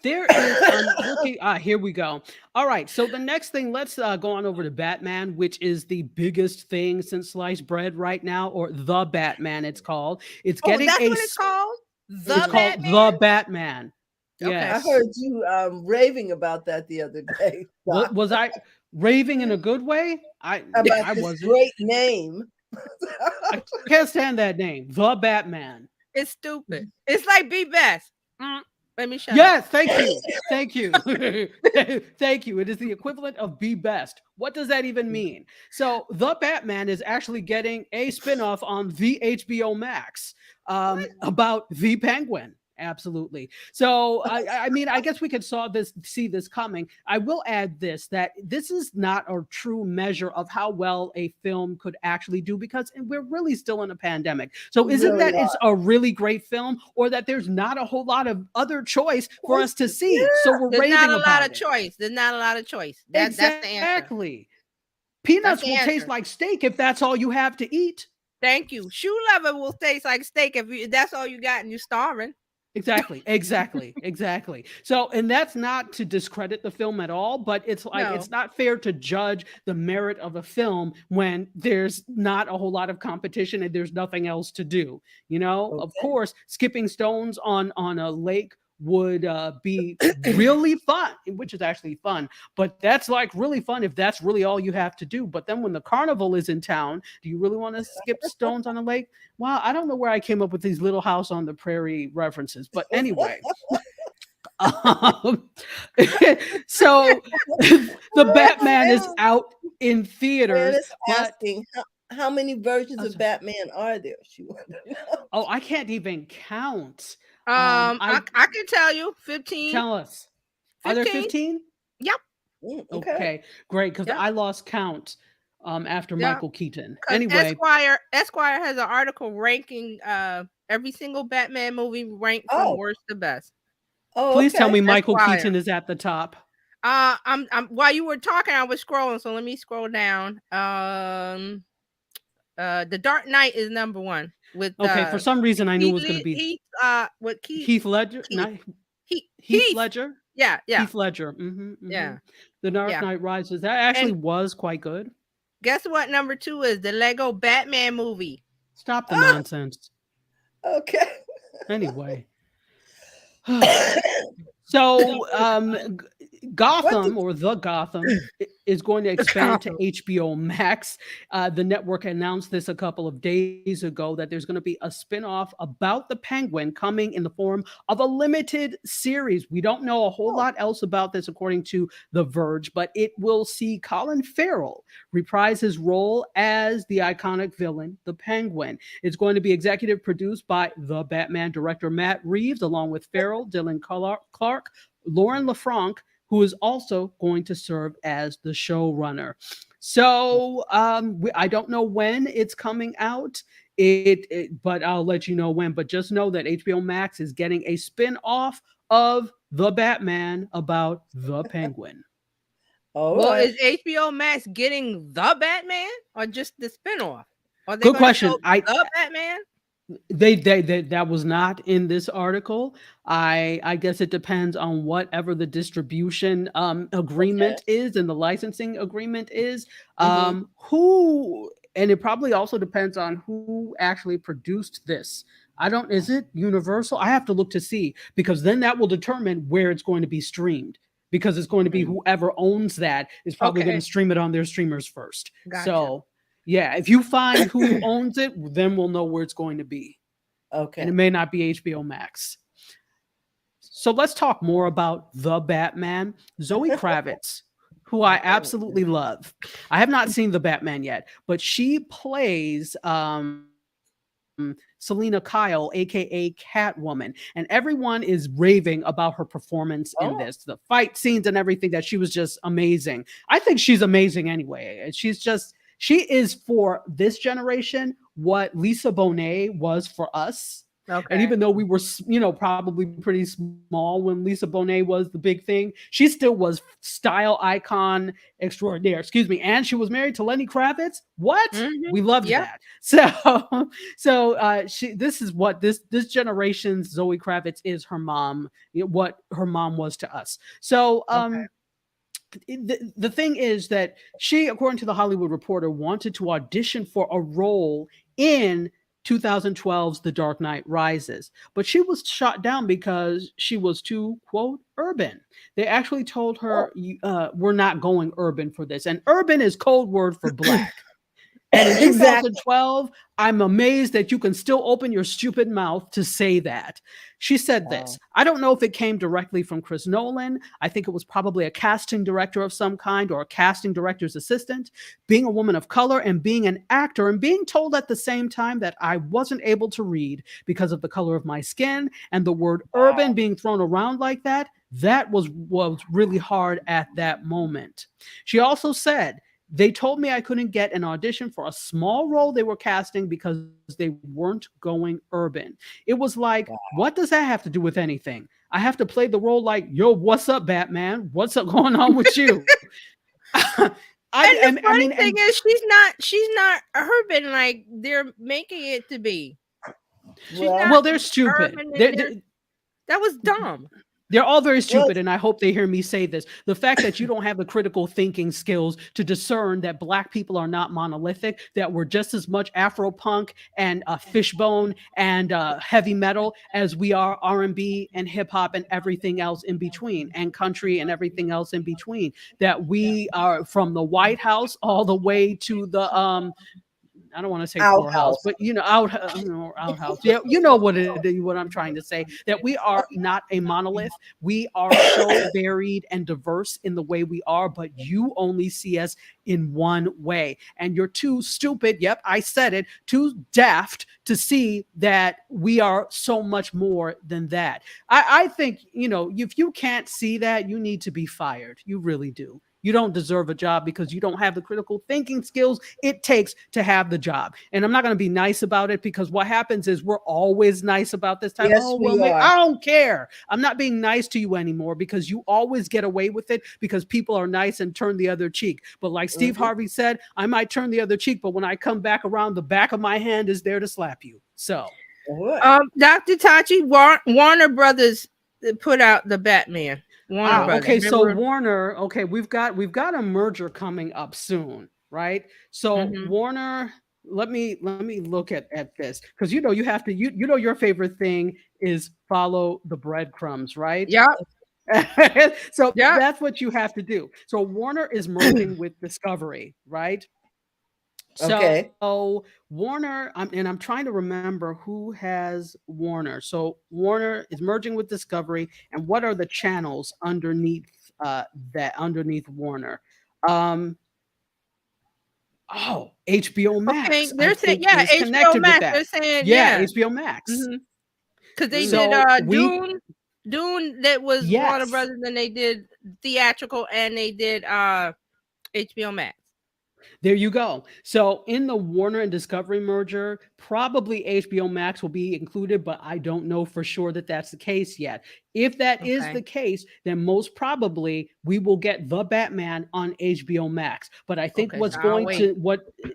there is, I'm looking, here we go. All right, so the next thing, let's go on over to Batman, which is the biggest thing since sliced bread right now, or The Batman, it's called. It's
Oh,
getting
that's
a,
what it's called? The
it's called
Batman?
The Batman.
Okay.
I
Yes.
heard you raving about that the other day.
What
Doc,
was I raving in a good way? I
about this
wasn't.
great name.
I can't stand that name, The Batman.
It's stupid. It's like Be Best. Let me shut up.
Yes, thank you. Thank you. Thank you. It is the equivalent of Be Best. What does that even mean? So, The Batman is actually getting a spinoff on the HBO Max about the Penguin. Absolutely. So, I mean, I guess we could see this coming. I will add this, that this is not a true measure of how well a film could actually do, because we're really still in a pandemic. So isn't
Really
that it's a really great film, or that there's not a whole lot of other choice for us to see? So we're
There's
raving
not a
about
lot of
it.
choice. There's not a lot of choice. That's the answer.
Exactly. Peanuts
the
will taste
answer.
like steak if that's all you have to eat.
Thank you. Shoe leather will taste like steak if that's all you got and you're starving.
Exactly. So, and that's not to discredit the film at all, but it's like,
No.
it's not fair to judge the merit of a film when there's not a whole lot of competition and there's nothing else to do. You know, of
Okay.
course, skipping stones on a lake would be really fun, which is actually fun, but that's like really fun if that's really all you have to do. But then when the carnival is in town, do you really want to skip stones on a lake? Wow, I don't know where I came up with these Little House on the Prairie references, but anyway. So the Batman is out in
Man
theaters,
is
but
asking how many versions of Batman are there? She wanted to know.
oh, I can't even count.
I can tell you 15.
Tell us. Are there 15?
Yep.
Okay, great, because
Yep.
I lost count after
Yeah.
Michael Keaton.
'Cause
Anyway,
Esquire has an article ranking every single Batman movie ranked from
Oh.
worst to best.
Oh,
please tell
okay.
me Michael
Esquire.
Keaton is at the top.
I'm while you were talking, I was scrolling, so let me scroll down. The Dark Knight is number 1 with
Okay, for some reason I knew it was going to be
Heath
Ledger. Heath Ledger.
Yeah.
Heath Ledger.
Yeah.
The Dark
Yeah.
Knight Rises. That actually was quite good.
Guess what number 2 is? The Lego Batman movie.
Stop the nonsense.
Okay.
Anyway. So Gotham, or The Gotham, is going to expand to HBO Max. The network announced this a couple of days ago, that there's going to be a spinoff about the Penguin coming in the form of a limited series. We don't know a whole lot else about this, according to The Verge, but it will see Colin Farrell reprise his role as the iconic villain, the Penguin. It's going to be executive produced by The Batman director Matt Reeves, along with Farrell, Dylan Clark, Lauren LaFranc, who is also going to serve as the showrunner. So I don't know when it's coming out, but I'll let you know when. But just know that HBO Max is getting a spin-off of The Batman about the Penguin.
Well, is HBO Max getting the Batman or just the spinoff?
Good question.
The Batman?
They that was not in this article. I guess it depends on whatever the distribution agreement is and the licensing agreement is. Who, and it probably also depends on who actually produced this. Is it Universal? I have to look to see, because then that will determine where it's going to be streamed, because it's going to be whoever owns that is probably going to stream it on their streamers first.
Gotcha.
So yeah, if you find who owns it, then we'll know where it's going to be.
Okay.
And it may not be HBO Max. So let's talk more about the Batman. Zoe Kravitz, who I absolutely love. I have not seen the Batman yet, but she plays Selena Kyle, aka Catwoman, and everyone is raving about her performance in this, the fight scenes and everything, that she was just amazing. I think she's amazing anyway. She is, for this generation, what Lisa Bonet was for us.
Okay.
And even though we were, probably pretty small when Lisa Bonet was the big thing, she still was style icon extraordinaire. Excuse me. And she was married to Lenny Kravitz. What? We loved
Yep.
that. This is what this generation's Zoe Kravitz is her mom, what her mom was to us. So,
Okay.
the thing is that she, according to the Hollywood Reporter, wanted to audition for a role in 2012's The Dark Knight Rises, but she was shot down because she was too, quote, urban. They actually told her, we're not going urban for this. And urban is code word for black. And in
Exactly.
2012, I'm amazed that you can still open your stupid mouth to say that. She said this. I don't know if it came directly from Chris Nolan. I think it was probably a casting director of some kind or a casting director's assistant. Being a woman of color and being an actor and being told at the same time that I wasn't able to read because of the color of my skin and the word urban being thrown around like that, that was really hard at that moment. She also said, they told me I couldn't get an audition for a small role they were casting because they weren't going urban. It was like, what does that have to do with anything? I have to play the role like, yo, what's up, Batman? What's up going on with you?
The funny thing is, she's not urban like they're making it to be.
Well, they're stupid.
That was dumb.
They're all very stupid, and I hope they hear me say this. The fact that you don't have the critical thinking skills to discern that Black people are not monolithic, that we're just as much Afro-punk and Fishbone and heavy metal as we are R&B and hip-hop and everything else in between, and country and everything else in between, that we are from the White House all the way to the I don't want to say poorhouse, but outhouse. Yeah, you know what I'm trying to say. That we are not a monolith. We are so varied and diverse in the way we are, but you only see us in one way. And you're too stupid. Yep, I said it. Too daft to see that we are so much more than that. I think, if you can't see that, you need to be fired. You really do. You don't deserve a job because you don't have the critical thinking skills it takes to have the job. And I'm not going to be nice about it because what happens is we're always nice about this time.
Yes,
I don't care. I'm not being nice to you anymore because you always get away with it because people are nice and turn the other cheek. But like Steve Harvey said, I might turn the other cheek, but when I come back around, the back of my hand is there to slap you. So,
Dr. Tachi, Warner Brothers put out the Batman.
Okay, so Warner, we've got a merger coming up soon, right? So Warner, let me look at this because you have to your favorite thing is follow the breadcrumbs, right?
Yeah.
So that's what you have to do. So Warner is merging with Discovery, right? So Warner, I'm trying to remember who has Warner. So Warner is merging with Discovery, and what are the channels underneath underneath Warner? HBO Max.
Okay, they're saying HBO Max. They're saying
HBO Max.
Because they did Dune that was Warner Brothers, and they did theatrical, and they did HBO Max.
There you go. So in the Warner and Discovery merger, probably HBO Max will be included, but I don't know for sure that that's the case yet. If that is the case, then most probably we will get The Batman on HBO Max. But I think what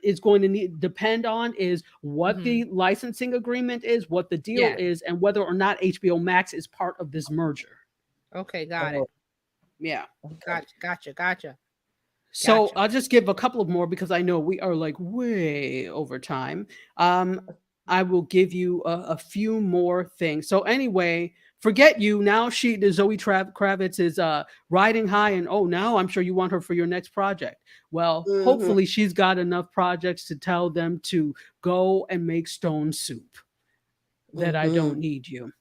is going to depend on is what the licensing agreement is, what the deal is, and whether or not HBO Max is part of this merger.
Okay, got it.
Yeah.
Gotcha.
So I'll just give a couple of more because I know we are like way over time. I will give you a few more things. So anyway, forget you. Now Zoe Kravitz is riding high, and now I'm sure you want her for your next project. Well, hopefully she's got enough projects to tell them to go and make stone soup. That I don't need you.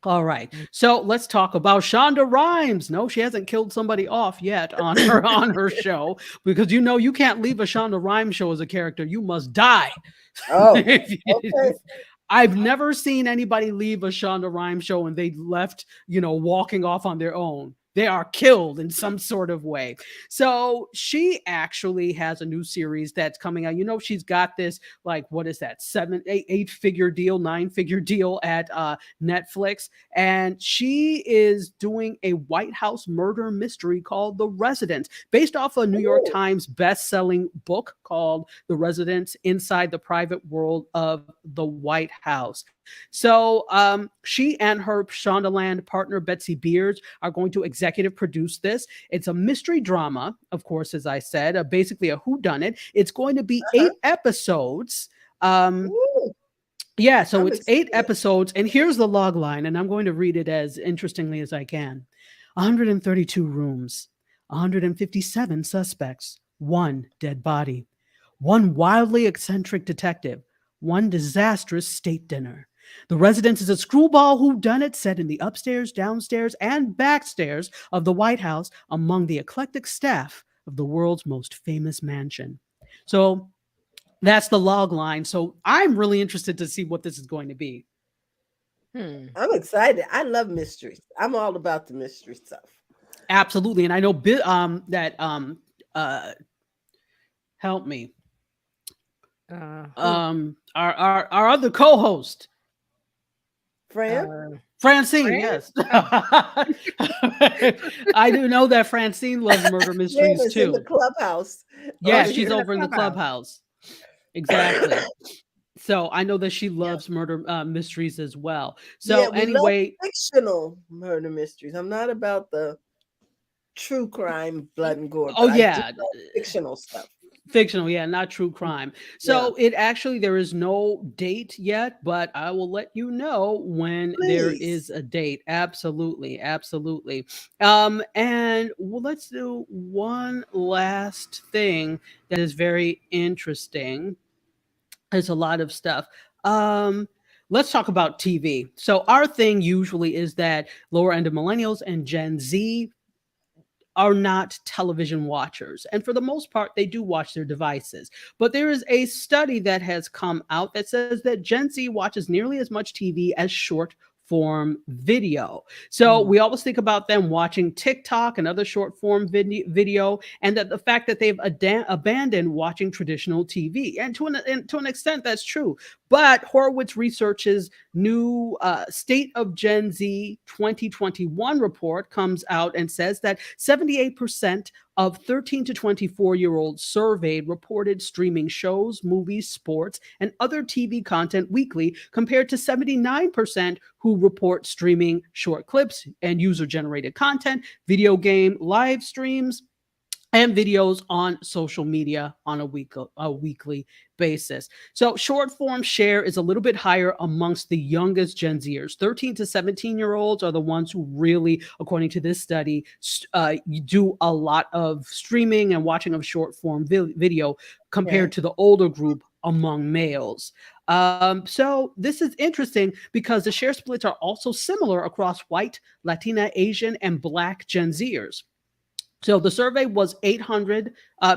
All right, so let's talk about Shonda Rhimes. No, she hasn't killed somebody off yet on her show because you can't leave a Shonda Rhimes show as a character. You must die. I've never seen anybody leave a Shonda Rhimes show and they left, walking off on their own. they are killed in some sort of way. So she actually has a new series that's coming out. You know, she's got this, like, what is that, 8-figure deal, 9-figure deal at Netflix. And she is doing a White House murder mystery called The Residence, based off a New York Times best-selling book called The Residence: Inside the Private World of the White House. So she and her Shondaland partner Betsy Beers are going to executive produce this. It's a mystery drama, of course, as I said, basically a whodunit. It's going to be 8 episodes. Yeah, so it's 8 episodes, and here's the log line, and I'm going to read it as interestingly as I can. 132 rooms, 157 suspects, 1 dead body, 1 wildly eccentric detective, 1 disastrous state dinner. The Residence is a screwball whodunit set in the upstairs, downstairs, and backstairs of the White House among the eclectic staff of the world's most famous mansion. So that's the log line. So I'm really interested to see what this is going to be.
I'm excited. I love mysteries. I'm all about the mystery stuff.
Absolutely. And I know that help me. Our other co-host, Francine, yes. I do know that Francine loves murder mysteries too.
In the clubhouse.
Yeah, she's over in the clubhouse. Exactly. So I know that she loves murder mysteries as well. So anyway,
fictional murder mysteries. I'm not about the true crime, blood and gore.
Oh yeah,
fictional stuff.
Fictional, yeah, not true crime. So it actually, there is no date yet, but I will let you know when there is a date. Absolutely, absolutely. And let's do one last thing that is very interesting. There's a lot of stuff. Let's talk about TV. So our thing usually is that lower end of millennials and Gen Z are not television watchers. And for the most part, they do watch their devices. But there is a study that has come out that says that Gen Z watches nearly as much TV as short form video. So we always think about them watching TikTok and other short form video, and that the fact that they've abandoned watching traditional TV. And to an extent, that's true. But Horowitz Research's new State of Gen Z 2021 report comes out and says that 78% of 13 to 24-year-olds surveyed reported streaming shows, movies, sports, and other TV content weekly, compared to 79% who report streaming short clips and user-generated content, video game live streams, and videos on social media on a weekly basis. So short form share is a little bit higher amongst the youngest Gen Zers. 13 to 17-year-olds are the ones who really, according to this study, do a lot of streaming and watching of short form video compared to the older group among males. So this is interesting because the share splits are also similar across white, Latina, Asian, and Black Gen Zers. So the survey was 800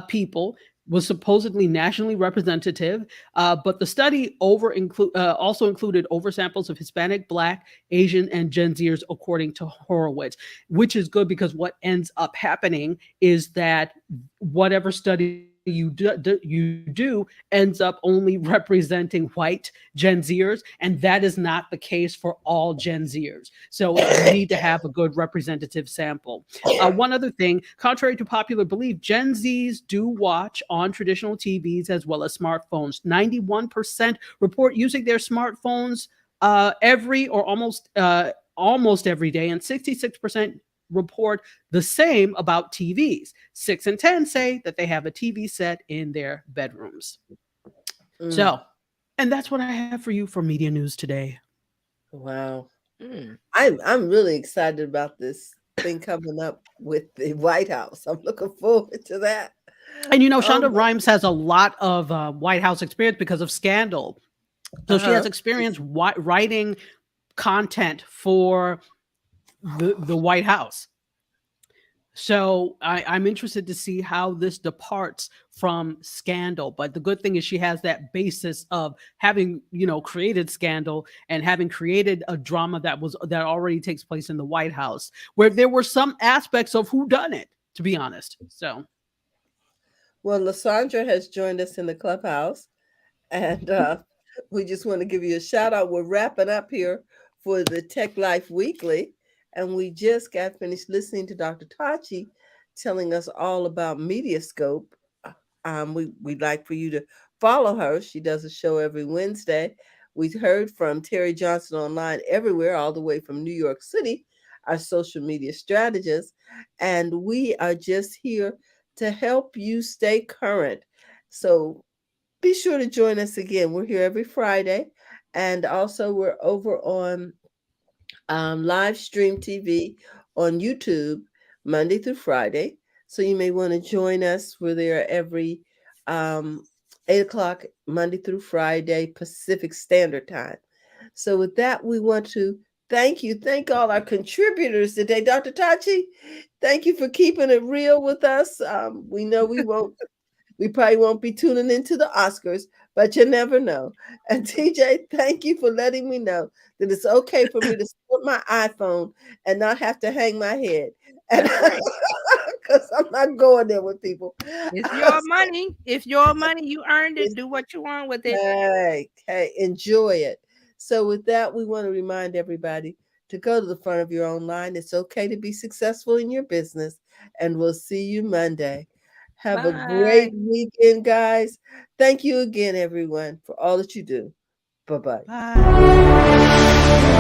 people, was supposedly nationally representative, but the study also included oversamples of Hispanic, Black, Asian, and Gen Zers, according to Horowitz, which is good because what ends up happening is that whatever study you do ends up only representing white Gen Zers, and that is not the case for all Gen Zers. So you need to have a good representative sample. One other thing, contrary to popular belief, Gen Zs do watch on traditional TVs as well as smartphones. 91% report using their smartphones every or almost every day, and 66% report the same about TVs. 6 in 10 say that they have a TV set in their bedrooms. So, and that's what I have for you for media news today.
Wow. I'm really excited about this thing coming up with the White House. I'm looking forward to that.
And you know, Shonda Rhimes has a lot of White House experience because of Scandal. So she has experience writing content for the White House. So I'm interested to see how this departs from Scandal. But the good thing is she has that basis of having, created Scandal and having created a drama that already takes place in the White House, where there were some aspects of who done it, to be honest. So
Well, Lysandra has joined us in the clubhouse, and we just want to give you a shout out. We're wrapping up here for the Tech Life Weekly, and we just got finished listening to Dr. Tachi telling us all about Mediascope. We'd like for you to follow her. She does a show every Wednesday. We heard from Terry Johnson online everywhere, all the way from New York City, our social media strategist. And we are just here to help you stay current. So be sure to join us again. We're here every Friday. And also, we're over on live stream TV on YouTube Monday through Friday. So you may want to join us. We're there every 8 o'clock Monday through Friday Pacific Standard Time. So with that, we want to thank all our contributors today. Dr. Tachi, thank you for keeping it real with us. We know we probably won't be tuning into the Oscars, but you never know. And TJ, thank you for letting me know that it's okay for me to put my iPhone and not have to hang my head. And because I'm not going there with people.
It's your money. It's your money. You earned it. Do what you want with it.
Hey, enjoy it. So with that, we want to remind everybody to go to the front of your own line. It's okay to be successful in your business, and we'll see you Monday. Have a great weekend, guys. Thank you again, everyone, for all that you do. Bye-bye.
bye.